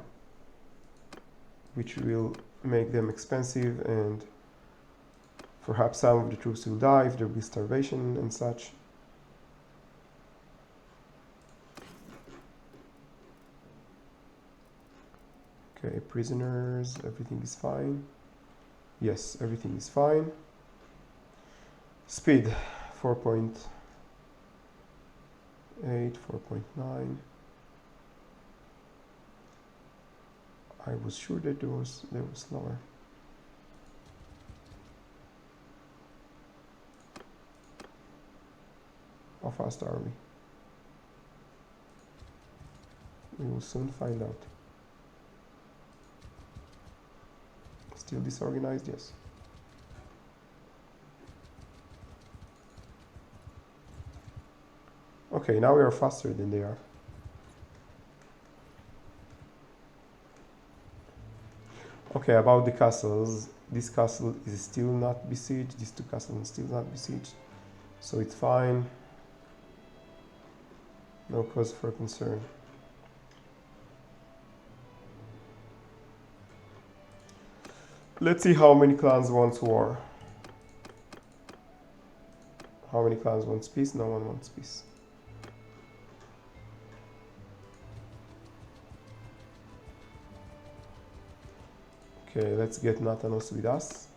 which will make them expensive, and perhaps some of the troops will die if there will be starvation and such. Okay, prisoners, everything is fine. Yes, everything is fine. Speed, 4.8, 4.9. I was sure that they were slower. How fast are we? We will soon find out. Still disorganized? Yes. Okay, now we are faster than they are. Okay, about the castles. This castle is still not besieged. These two castles are still not besieged. So it's fine. No cause for concern. Let's see how many clans wants war. How many clans wants peace? No one wants peace. Okay, let's get Nathanos with us.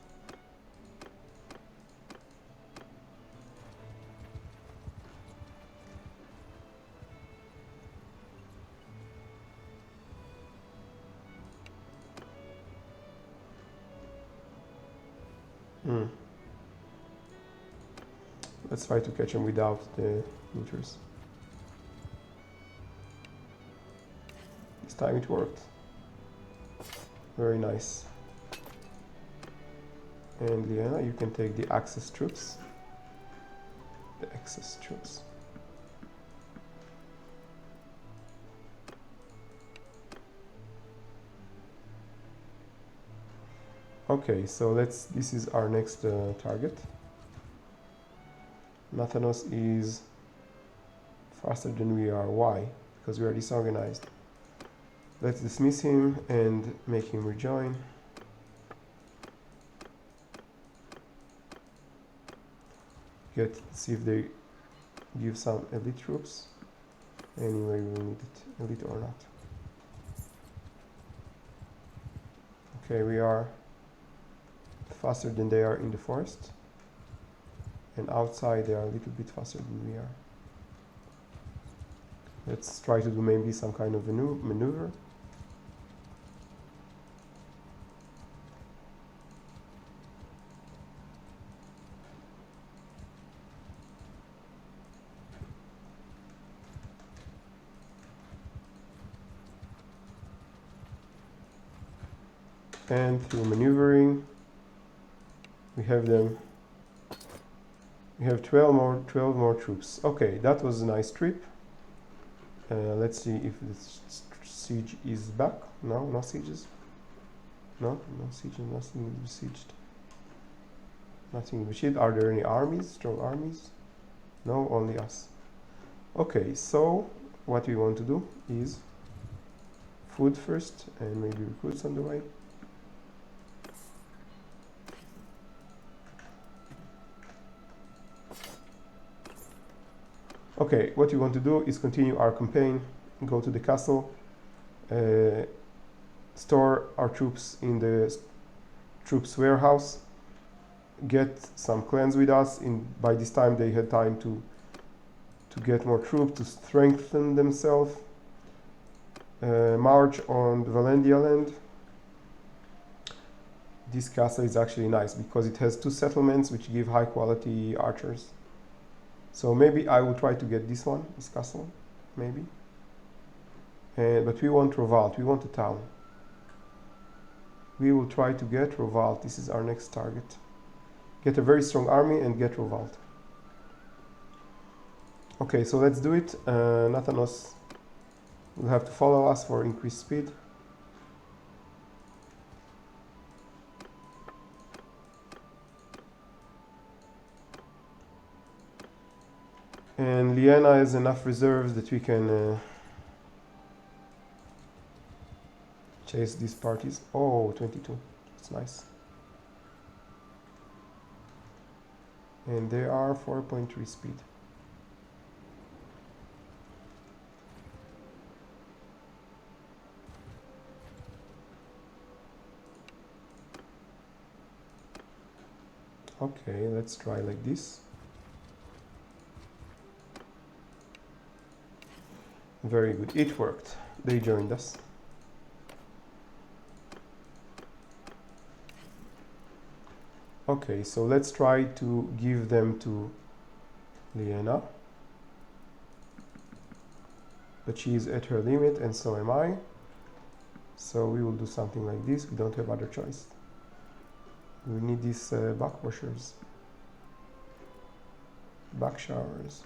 Let's try to catch him without the looters. This time it worked. Very nice. And Liana, you can take the access troops. The access troops. Okay, so this is our next target. Nathanos is faster than we are. Why? Because we are disorganized. Let's dismiss him and make him rejoin. See if they give some elite troops. Anyway, we will need it, elite or not. Okay, we are faster than they are in the forest. And outside they are a little bit faster than we are. Let's try to do maybe some kind of maneuver. And through maneuvering, we have 12 more troops. Okay, that was a nice trip. Let's see if the siege is back. No sieges. No sieges. Nothing is besieged. Nothing besieged. Are there any armies? Strong armies? No, only us. Okay, so what we want to do is food first, and maybe recruits on the way. Okay, what we want to do is continue our campaign, go to the castle, store our troops in the troops warehouse, get some clans with us. By this time they had time to get more troops, to strengthen themselves, march on the Valendia land. This castle is actually nice because it has 2 settlements which give high quality archers. So maybe I will try to get this castle, maybe. But we want Rovalt, we want a town. We will try to get Rovalt, this is our next target. Get a very strong army and get Rovalt. Okay, so let's do it. Nathanos will have to follow us for increased speed. And Liana has enough reserves that we can chase these parties. Oh, 22. That's nice. And they are 4.3 speed. Okay, let's try like this. Very good, it worked. They joined us. Okay, so let's try to give them to Liana. But she is at her limit and so am I. So we will do something like this. We don't have other choice. We need these back washers. Back showers.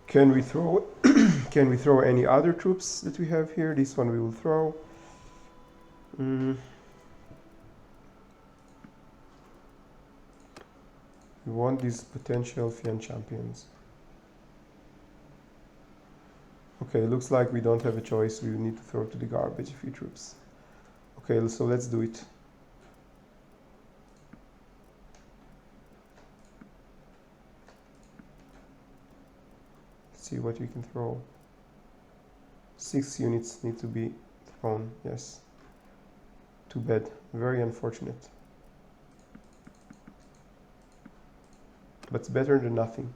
Can we throw can we throw any other troops that we have here? This one we will throw. We want these potential Fian champions. Okay, looks like we don't have a choice. We need to throw to the garbage a few troops. Okay, so let's do it. Let's see what we can throw. 6 units need to be thrown, yes. Too bad, very unfortunate. But it's better than nothing.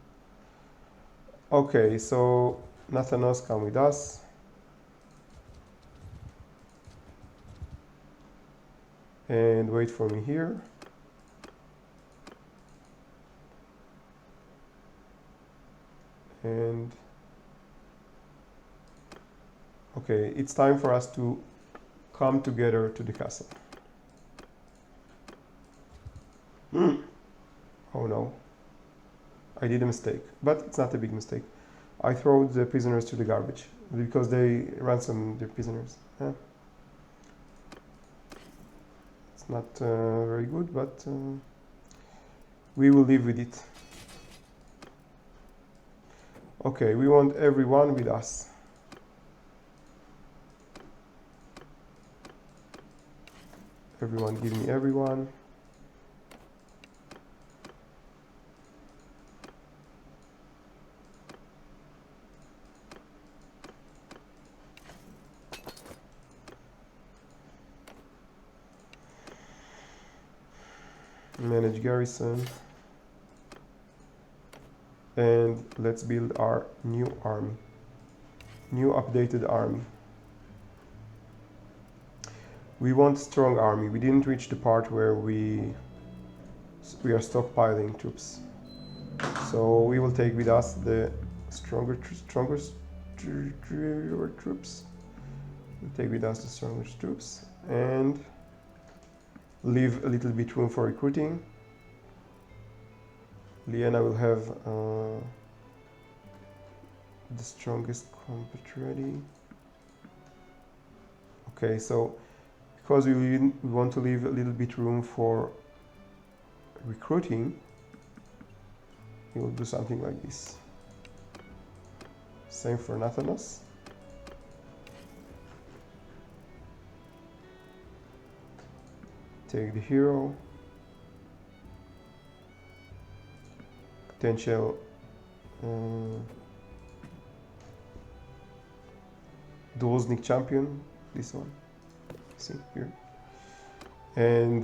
Okay, so Nathanos, come with us. And wait for me here. And okay, it's time for us to come together to the castle. Oh no, I did a mistake, but it's not a big mistake. I throw the prisoners to the garbage because they ransom their prisoners. Yeah. It's not very good, but we will live with it. Okay, we want everyone with us. Everyone, give me everyone. Manage garrison. And let's build our new army. New updated army. We want strong army. We didn't reach the part where we are stockpiling troops. So we will take with us the strongest troops. We'll take with us the strongest troops and leave a little bit room for recruiting. Liena will have the strongest combat ready. Okay, so because we want to leave a little bit room for recruiting, we will do something like this. Same for Nathanos. Take the hero. Potential Doznik champion, this one, see here, and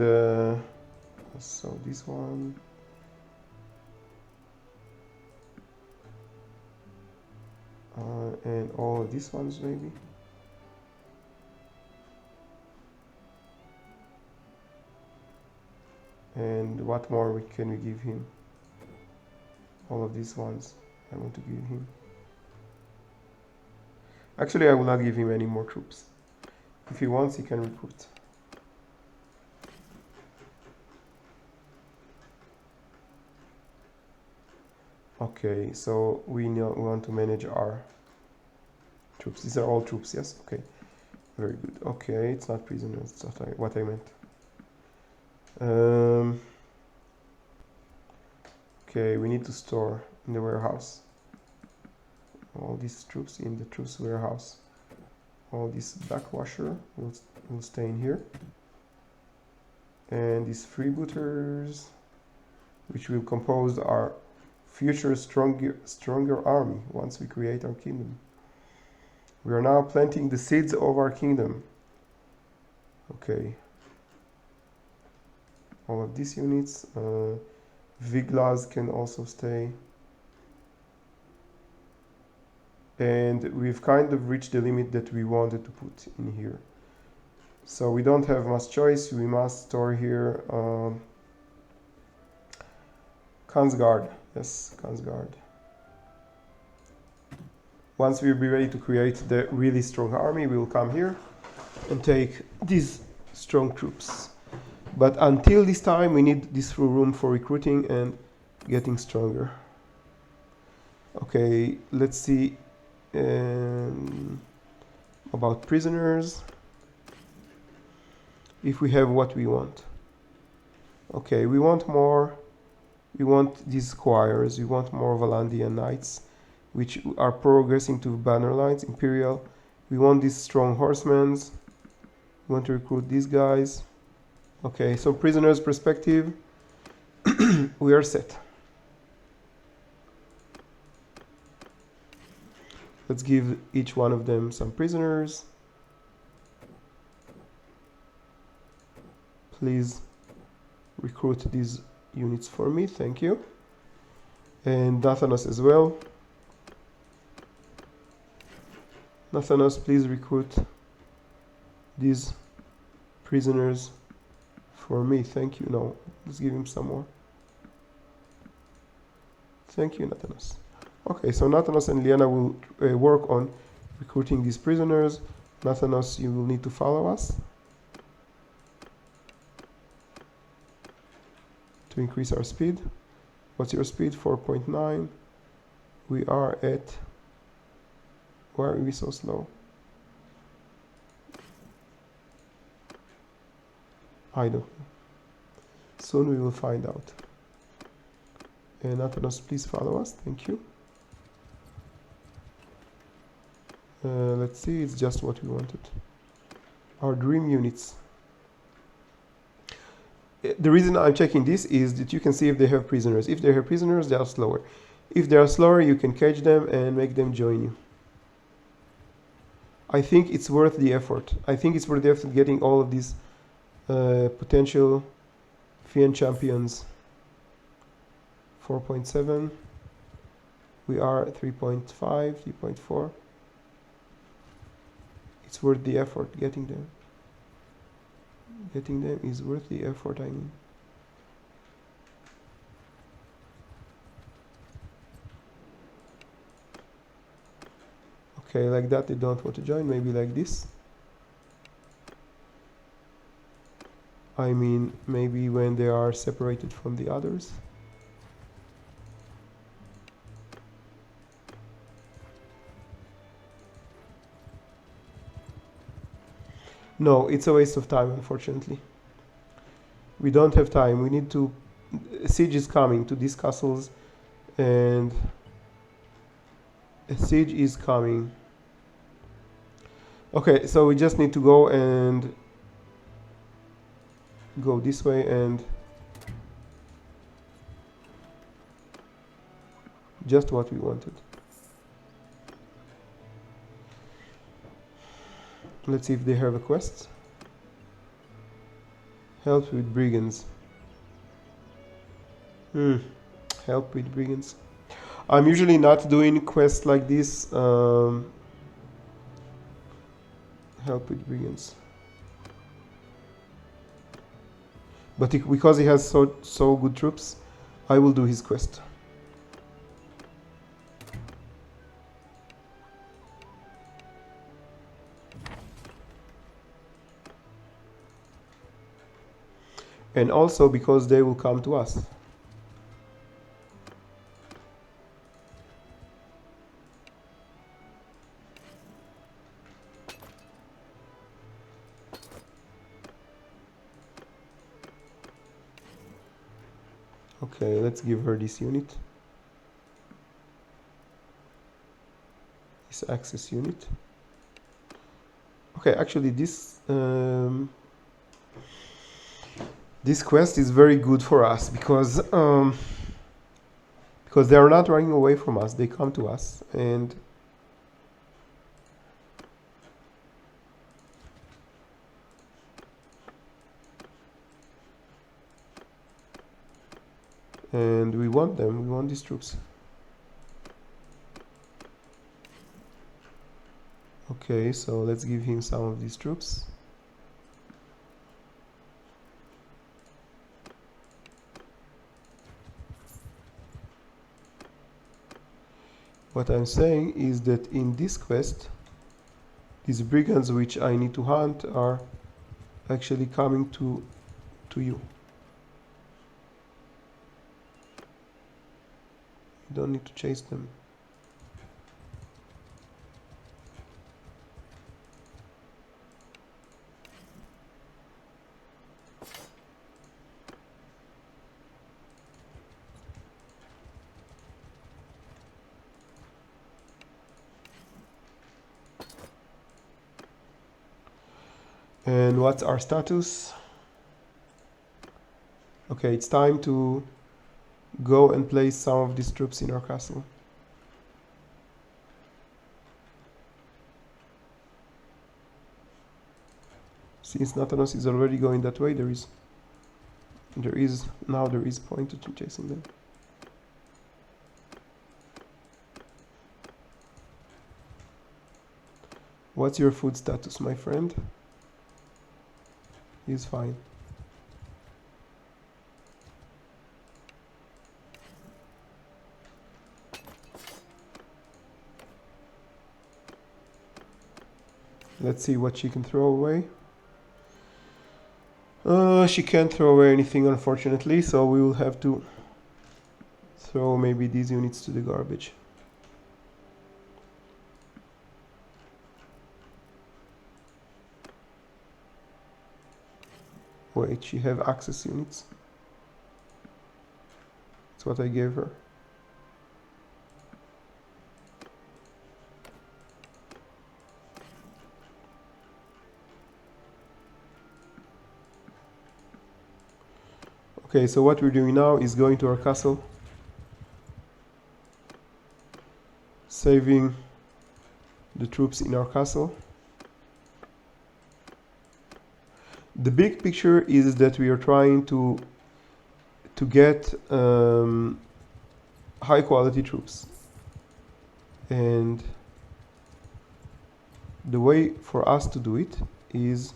so this one, and all of these ones maybe. And what more can we give him? All of these ones I want to give him. Actually, I will not give him any more troops. If he wants, he can recruit. Okay, so we want to manage our troops. These are all troops, yes? Okay, very good. Okay, it's not prisoners, that's what I meant. Okay, we need to store in the warehouse. All these troops in the troops warehouse. All this backwasher will stay in here. And these freebooters, which will compose our future stronger army once we create our kingdom. We are now planting the seeds of our kingdom. Okay. All of these units. Viglas can also stay. And we've kind of reached the limit that we wanted to put in here. So we don't have much choice. We must store here Kansgard. Yes, Kansgard. Once we'll be ready to create the really strong army, we will come here and take these strong troops. But until this time, we need this room for recruiting and getting stronger. Okay, let's see about prisoners. If we have what we want. Okay, we want more We want these squires. We want more Valandian knights, which are progressing to Bannerlords, Imperial. We want these strong horsemen. We want to recruit these guys. Okay, so prisoners perspective, we are set. Let's give each one of them some prisoners. Please recruit these units for me, thank you. And Nathanos as well. Nathanos, please recruit these prisoners for me, thank you. No, let's give him some more. Thank you, Nathanos. Okay, so Nathanos and Liana will work on recruiting these prisoners. Nathanos, you will need to follow us to increase our speed. What's your speed? 4.9. We are at... Why are we so slow? I don't know. Soon we will find out. And Nathanos, please follow us. Thank you. Let's see, it's just what we wanted. Our dream units. The reason I'm checking this is that you can see if they have prisoners. If they have prisoners, they are slower. If they are slower, you can catch them and make them join you. I think it's worth the effort. I think it's worth the effort getting all of these potential Fian champions. 4.7. We are 3.5, 3.4. It's worth the effort getting them. Getting them is worth the effort, I mean. Okay, like that they don't want to join, maybe like this. I mean, maybe when they are separated from the others. No, it's a waste of time, unfortunately. We don't have time. We need to... Siege is coming to these castles, and a siege is coming. Okay, so we just need to go and go this way and just what we wanted. Let's see if they have a quest. Help with brigands. Help with brigands. I'm usually not doing quests like this. Help with brigands. But because he has so good troops, I will do his quest. And also because they will come to us. Okay, let's give her this unit. This access unit. Okay, actually this this quest is very good for us because they are not running away from us. They come to us and we want them. We want these troops. Okay, so let's give him some of these troops. What I'm saying is that in this quest, these brigands which I need to hunt are actually coming to you. You don't need to chase them. And what's our status? Okay, it's time to go and place some of these troops in our castle. Since Natanos is already going that way, there is point to chasing them. What's your food status, my friend? He's fine. Let's see what she can throw away. She can't throw away anything, unfortunately, so we will have to throw maybe these units to the garbage. Wait, she have access units? That's what I gave her. Okay, so what we're doing now is going to our castle, saving the troops in our castle. The big picture is that we are trying to get high quality troops, and the way for us to do it is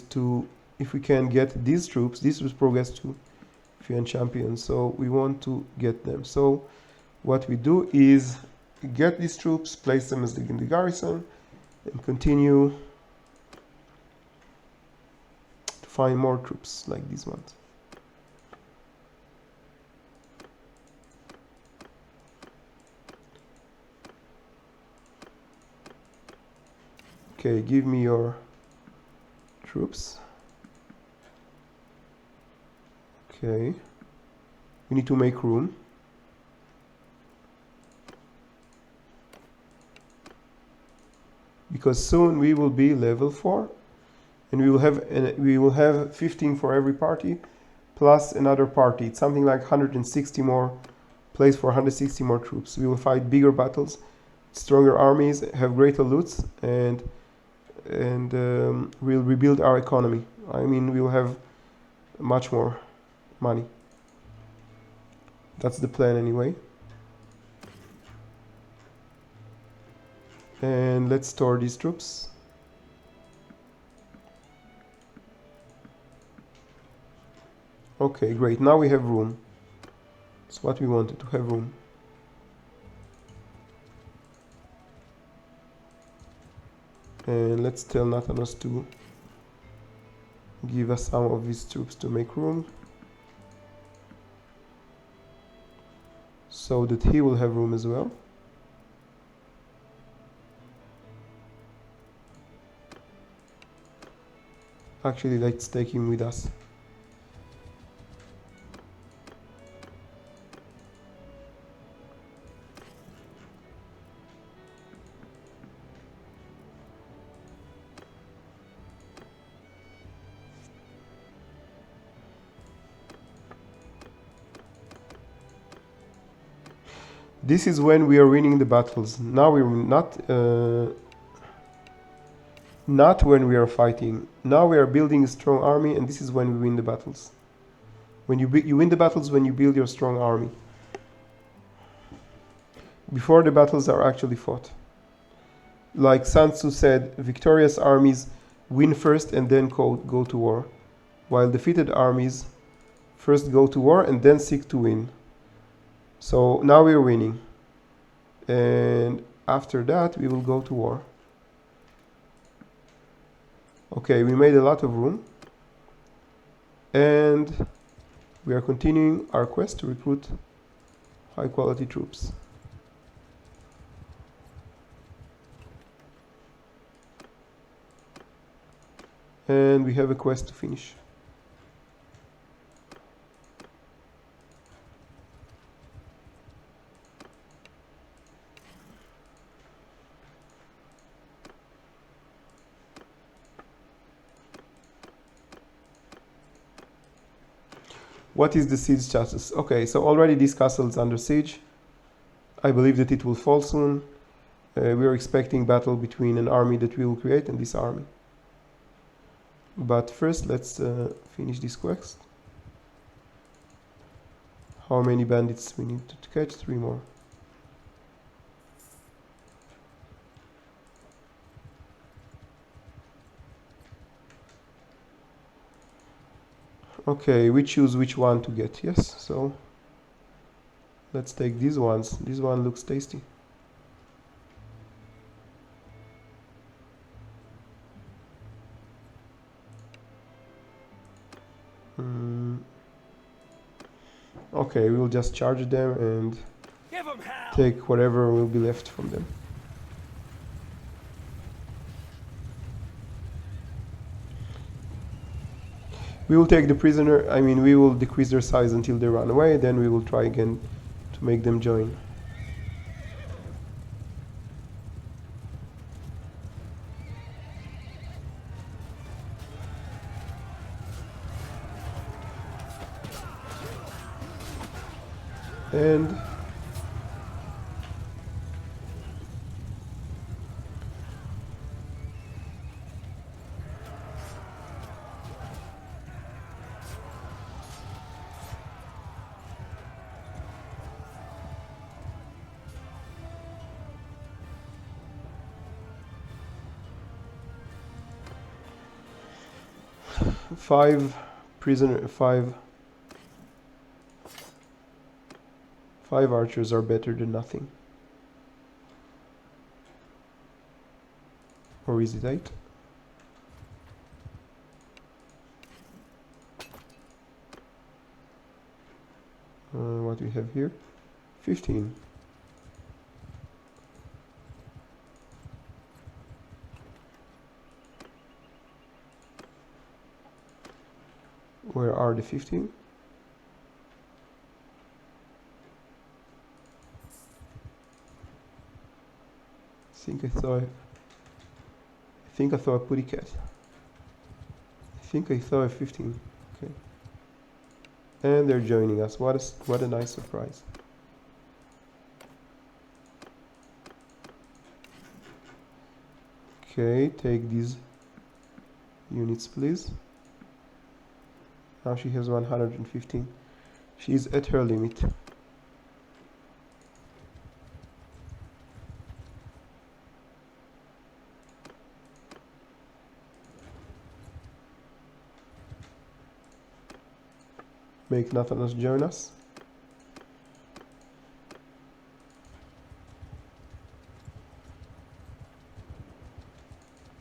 to, if we can get these troops progress to Fian champions, so we want to get them. So what we do is get these troops, place them in the garrison, and continue to find more troops like these ones. Okay, give me your troops. Okay, we need to make room. Because soon we will be level 4, and we will have 15 for every party, plus another party. It's something like 160 more place for 160 more troops. We will fight bigger battles, stronger armies, have greater loots, and we'll rebuild our economy. I mean, we'll have much more money. That's the plan anyway. And let's store these troops. Okay, great. Now we have room. That's what we wanted, to have room. And let's tell Nathanos to give us some of his troops to make room, so that he will have room as well. Actually, let's take him with us. This is when we are winning the battles. Now we're not when we are fighting. Now we are building a strong army, and this is when we win the battles. When you win the battles when you build your strong army. Before the battles are actually fought. Like Sun Tzu said, victorious armies win first and then go to war, while defeated armies first go to war and then seek to win. So now we're winning, and after that we will go to war. Okay, we made a lot of room, and we are continuing our quest to recruit high quality troops. And we have a quest to finish. What is the siege status? Okay, so already this castle is under siege. I believe that it will fall soon. We are expecting battle between an army that we will create and this army. But first, let's finish this quest. How many bandits we need to catch? 3 more. Okay, we choose which one to get. Yes, so let's take these ones. This one looks tasty. Okay, we will just charge them and take whatever will be left from them. We will take the prisoner, I mean we will decrease their size until they run away, then we will try again to make them join. And five archers are better than nothing. Or is it 8? What we have here? 15. Where are the 15? I think I saw a putty cat. I think I saw a 15. Okay. And they're joining us. What a nice surprise. Okay, take these units please. Now she has 115. She's at her limit. Make Nathanos join us.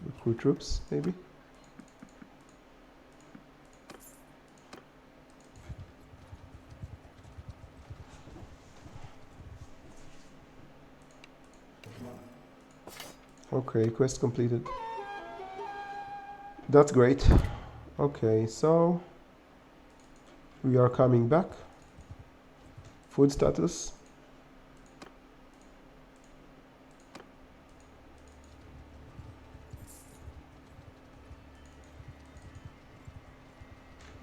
Recruit troops, maybe. Okay, quest completed. That's great. Okay, so we are coming back. Food status.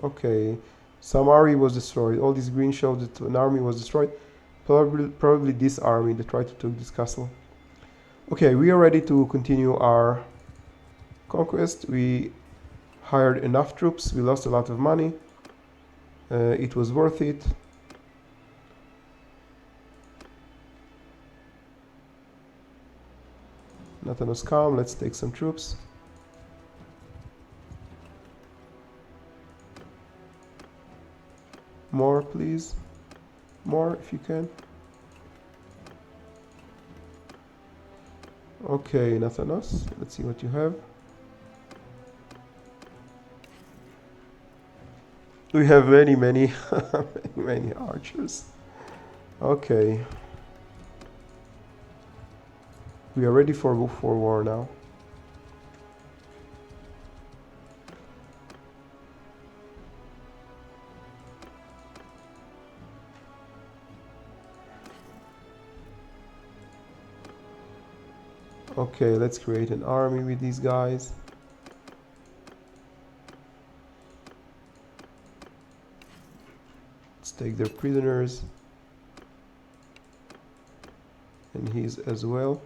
Okay, some army was destroyed. All this green showed that an army was destroyed. Probably this army that tried to take this castle. Okay, we are ready to continue our conquest. We hired enough troops. We lost a lot of money. It was worth it. Nathanos calm. Let's take some troops. More, please. More, if you can. Okay, Nathanos. Let's see what you have. We have many, many archers. Okay. We are ready for war now. Okay, let's create an army with these guys. Let's take their prisoners. And his as well.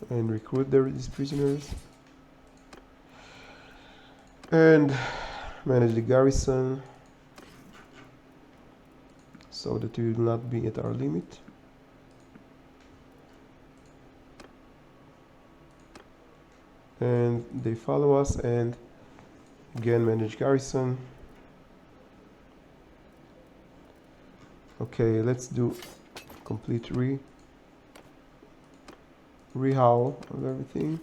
And recruit these prisoners. And manage the garrison so that we will not be at our limit. And they follow us, and again manage garrison. Okay, let's do complete rehaul of everything.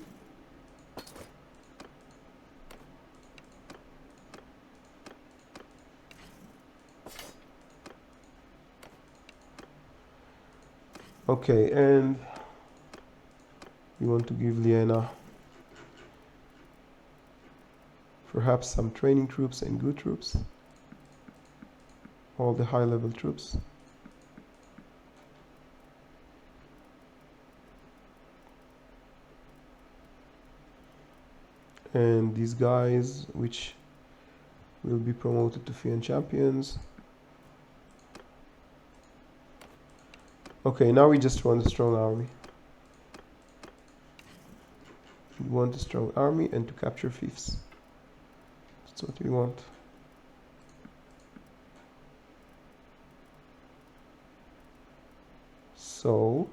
Okay, and we want to give Liena perhaps some training troops and good troops, all the high level troops. And these guys, which will be promoted to Fian champions. Okay, now we just want a strong army. We want a strong army and to capture fiefs. That's what we want. So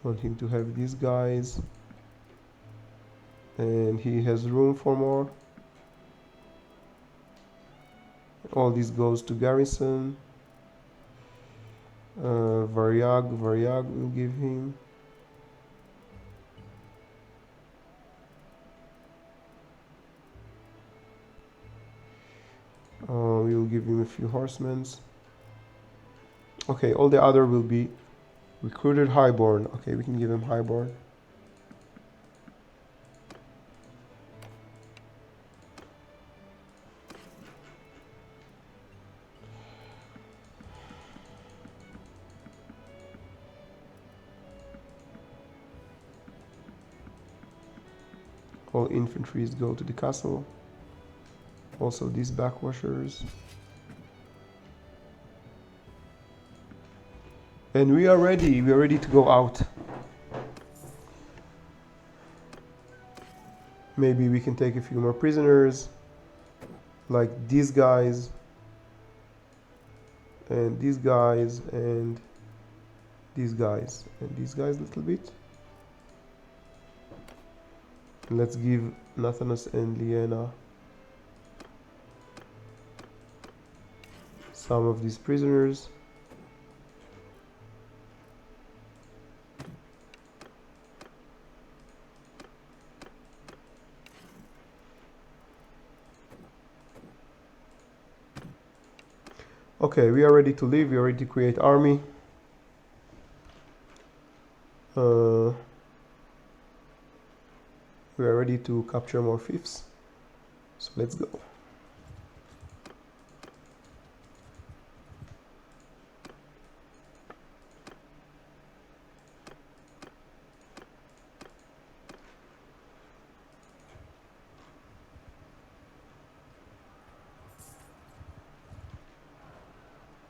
want him to have these guys, and he has room for more. All this goes to garrison. Varyag will give him. We will give him a few horsemen. Okay, all the other will be recruited highborn. Okay, we can give him highborn. All infantries go to the castle. Also these backwashers. And we are ready to go out. Maybe we can take a few more prisoners, like these guys, and these guys, and these guys, and these guys a little bit. And let's give Nathanos and Liena some of these prisoners. Okay, we are ready to leave. We are ready to create army. We are ready to capture more fiefs. So let's go.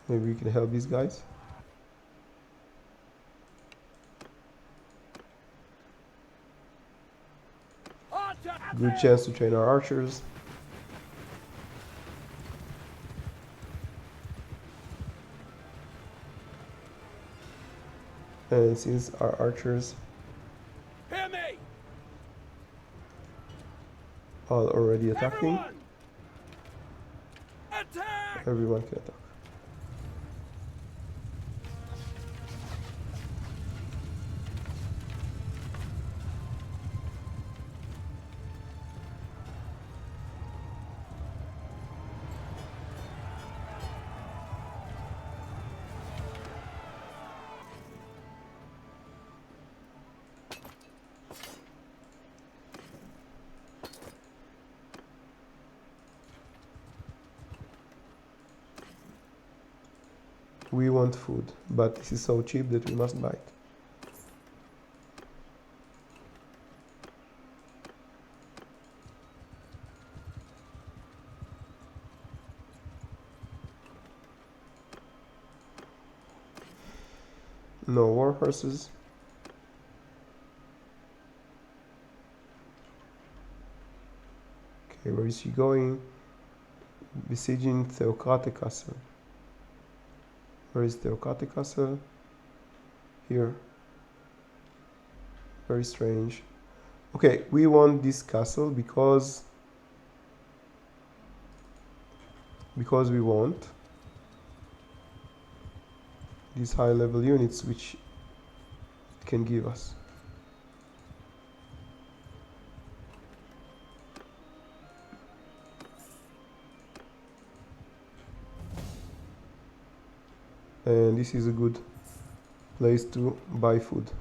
Maybe we can help these guys. Good chance to train our archers. And since our archers Hear me! are already attacking, Attack! everyone can attack. We want food, but this is so cheap that we must buy it. No war horses. Okay, where is she going? Besieging Theocratic Castle. Where is Theocratic Castle? Here. Very strange. Okay, we want this castle because we want these high level units which it can give us. And this is a good place to buy food.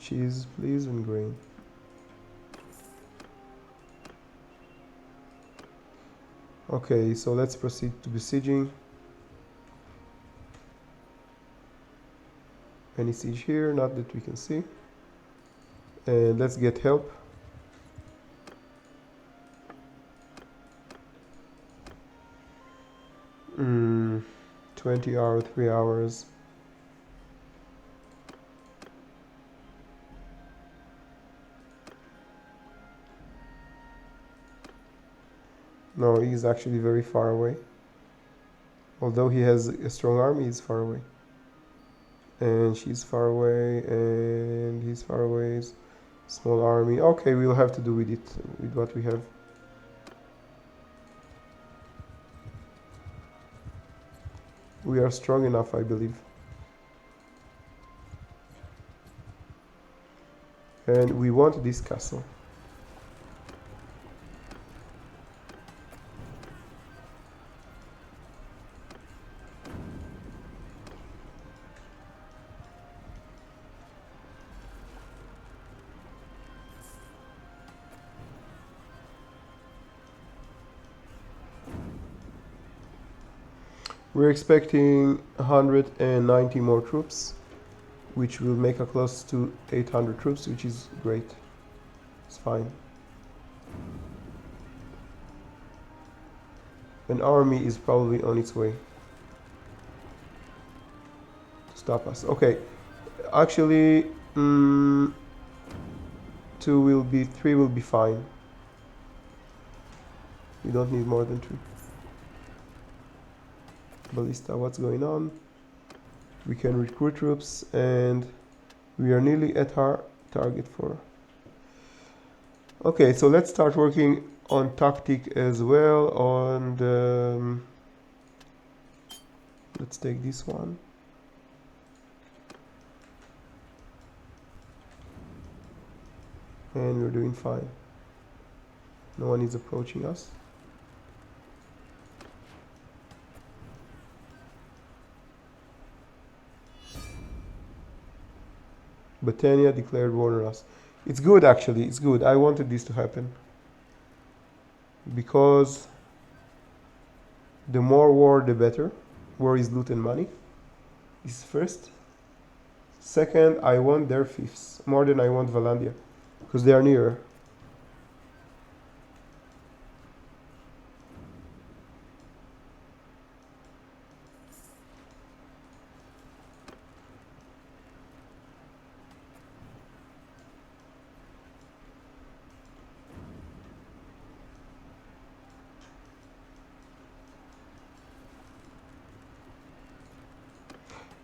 Cheese, please, and grain. Okay, so let's proceed to besieging. Any siege here? Not that we can see. And let's get help. Mm, 20 hours, 3 hours. No, he's actually very far away. Although he has a strong army, he's far away. And she's far away, and he's far away. Small army. Okay, we'll have to do with it, with what we have. We are strong enough, I believe. And we want this castle. We're expecting 190 more troops, which will make us close to 800 troops, which is great. It's fine. An army is probably on its way to stop us. Okay, actually, 3 will be fine. We don't need more than 3. Ballista, what's going on? We can recruit troops, and we are nearly at our target for. Okay, so let's start working on tactic as well. On the let's take this one. And we're doing fine. No one is approaching us. Britannia declared war on us. It's good, actually. It's good. I wanted this to happen. Because the more war, the better. War is loot and money. This is first. Second, I want their fiefs. More than I want Valandia. Because they are nearer.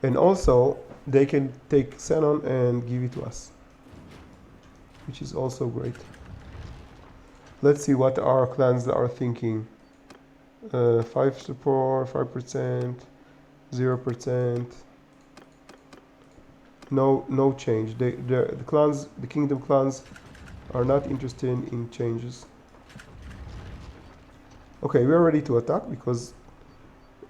And also, they can take Xenon and give it to us, which is also great. Let's see what our clans are thinking. 5 support, 5%, 0%. No change. The clans, the kingdom clans, are not interested in changes. Okay, we are ready to attack because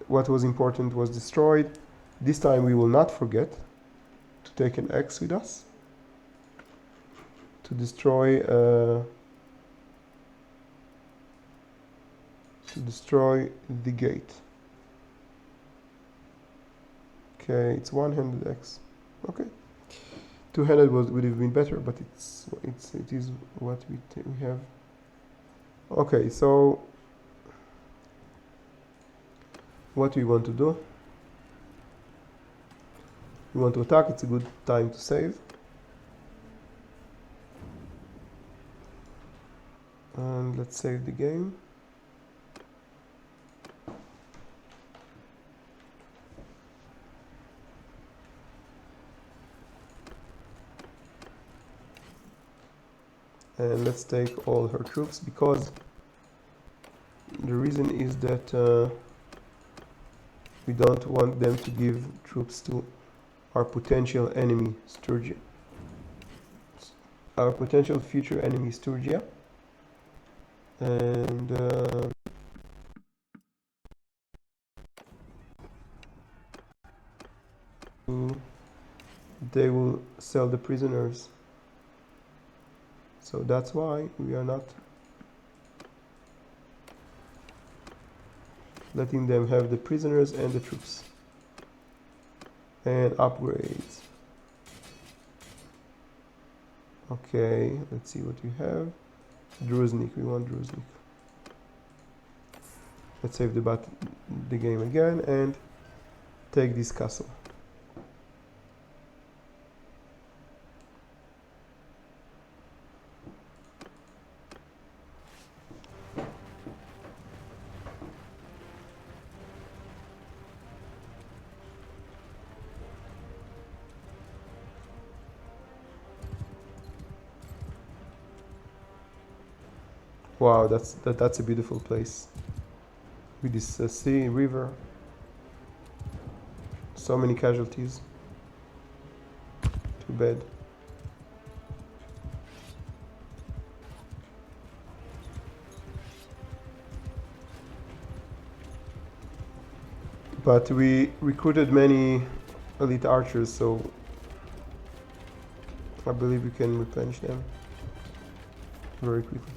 what was important was destroyed. This time we will not forget. to take an X with us to destroy the gate. Okay, it's one-handed X. Okay, two-handed would have been better, but it is what we have. Okay, so what we want to do? We want to attack. It's a good time to save. And let's save the game. And let's take all her troops, because the reason is that we don't want them to give troops to our potential enemy Sturgia, our potential future enemy Sturgia, and they will sell the prisoners. So that's why we are not letting them have the prisoners and the troops. And upgrades. Okay, let's see what we have. Druznik, we want Druznik. Let's save the game again and take this castle. Wow, that's a beautiful place with this sea, river. So many casualties. Too bad. But we recruited many elite archers, so I believe we can replenish them very quickly.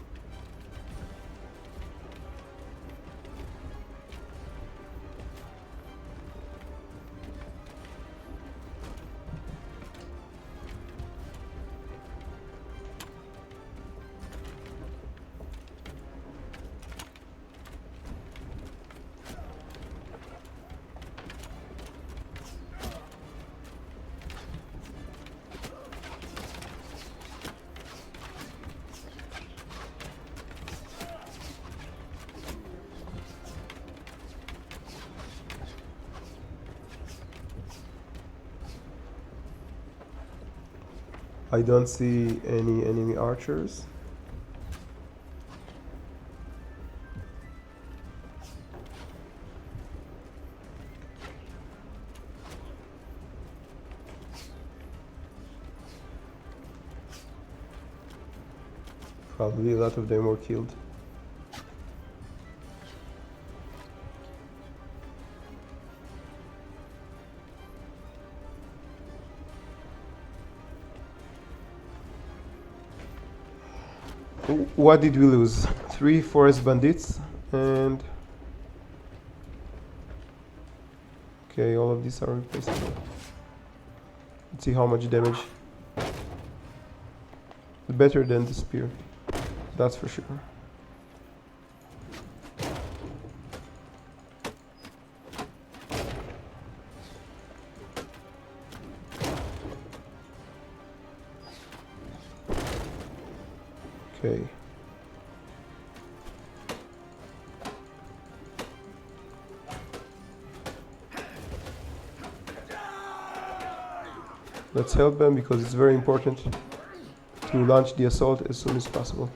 I don't see any enemy archers. Probably a lot of them were killed. What did we lose? 3 forest bandits and... Okay, all of these are replaceable. Let's see how much damage. Better than the spear, that's for sure. Okay. Let's help them because it's very important to launch the assault as soon as possible.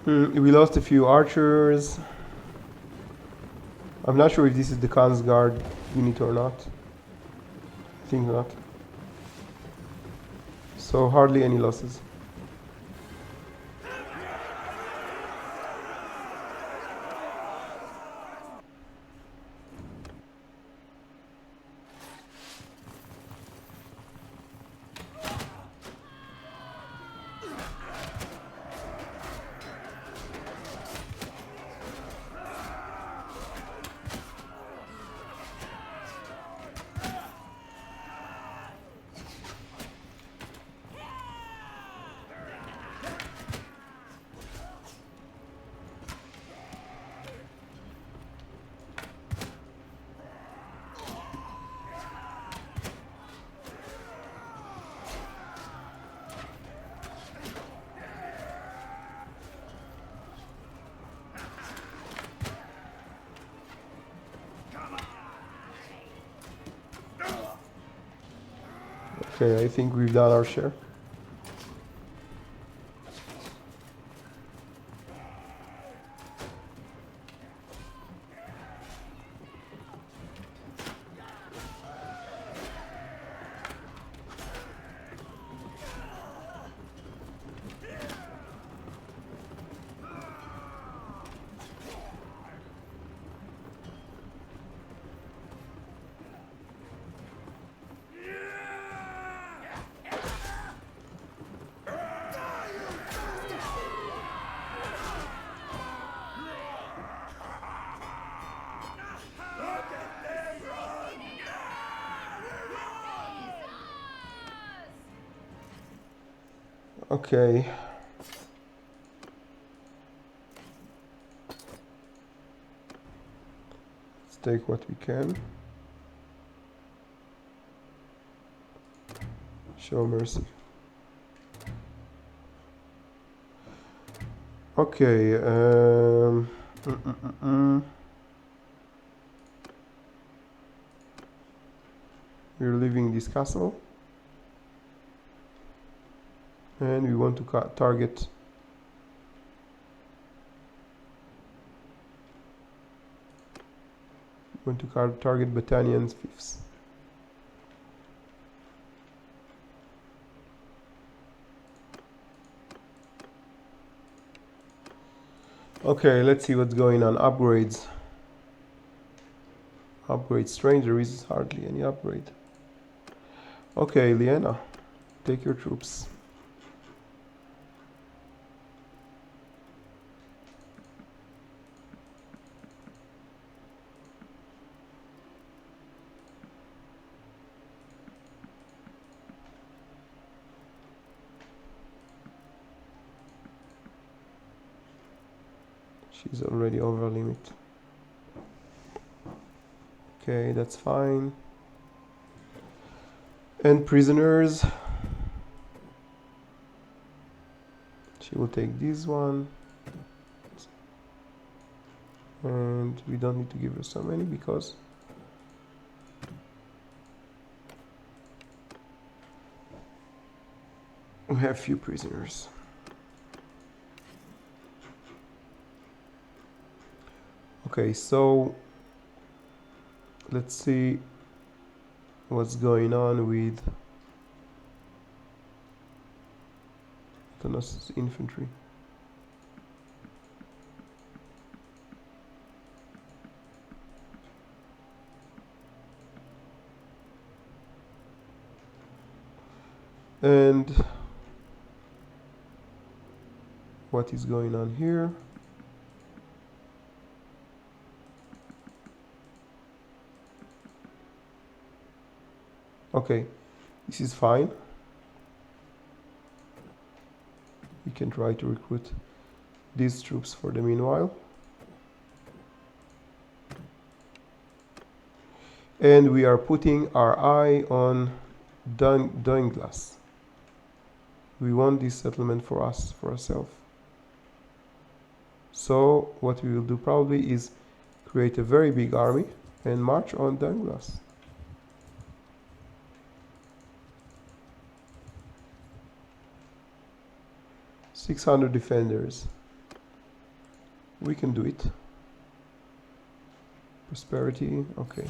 We lost a few archers. I'm not sure if this is the Khan's Guard unit or not. I think not. So hardly any losses. Okay, I think we've done our share. Okay. Let's take what we can. Show mercy. Okay. We're leaving this castle. And we want to target target Battanian's fifths. Okay, let's see what's going on. Upgrades. Upgrade strange, there is hardly any upgrade. Okay, Liena, take your troops. She's already over limit. Okay, that's fine. And prisoners. She will take this one. And we don't need to give her so many because we have few prisoners. Okay, so let's see what's going on with Thanos' infantry. And what is going on here? Okay, this is fine. We can try to recruit these troops for the meanwhile. And we are putting our eye on Doinglass. We want this settlement for us, for ourselves. So what we will do probably is create a very big army and march on Doinglass. .600 defenders. We can do it. Prosperity, okay.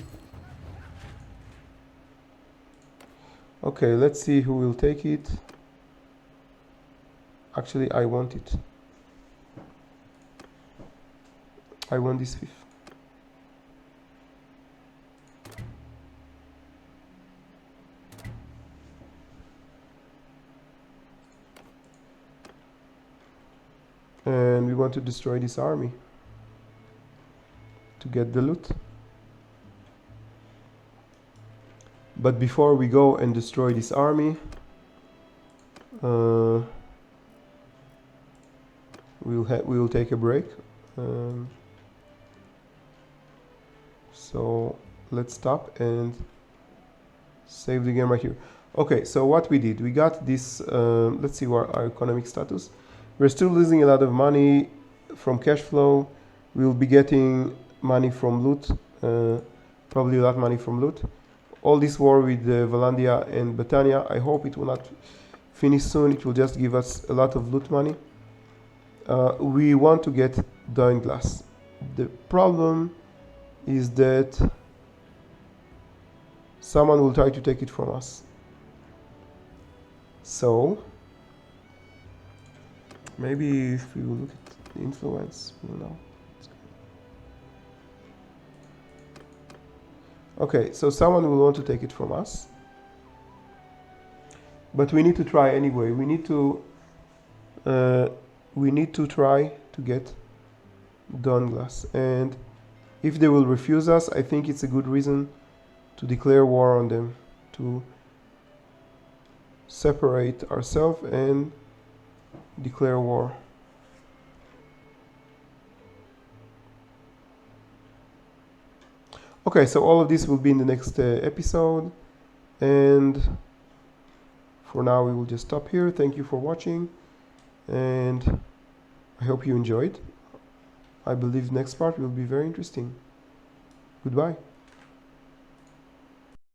Okay, let's see who will take it. Actually, I want it. I want this fifth. And we want to destroy this army to get the loot. But before we go and destroy this army, we will take a break. So let's stop and save the game right here. Okay, so what we did, we got this. Let's see what our economic status. We're still losing a lot of money from cash flow. We'll be getting money from loot, probably a lot of money from loot. All this war with Valandia and Battania, I hope it will not finish soon. It will just give us a lot of loot money. We want to get Dying Glass. The problem is that someone will try to take it from us. So maybe if we will look at the influence, we'll know. Okay, so someone will want to take it from us. But we need to try anyway. We need to try to get Dawn Glass. And if they will refuse us, I think it's a good reason to declare war on them, to separate ourselves and declare war. Okay, so all of this will be in the next episode, and for now we will just stop here. Thank you for watching, and I hope you enjoyed. I believe next part will be very interesting. Goodbye.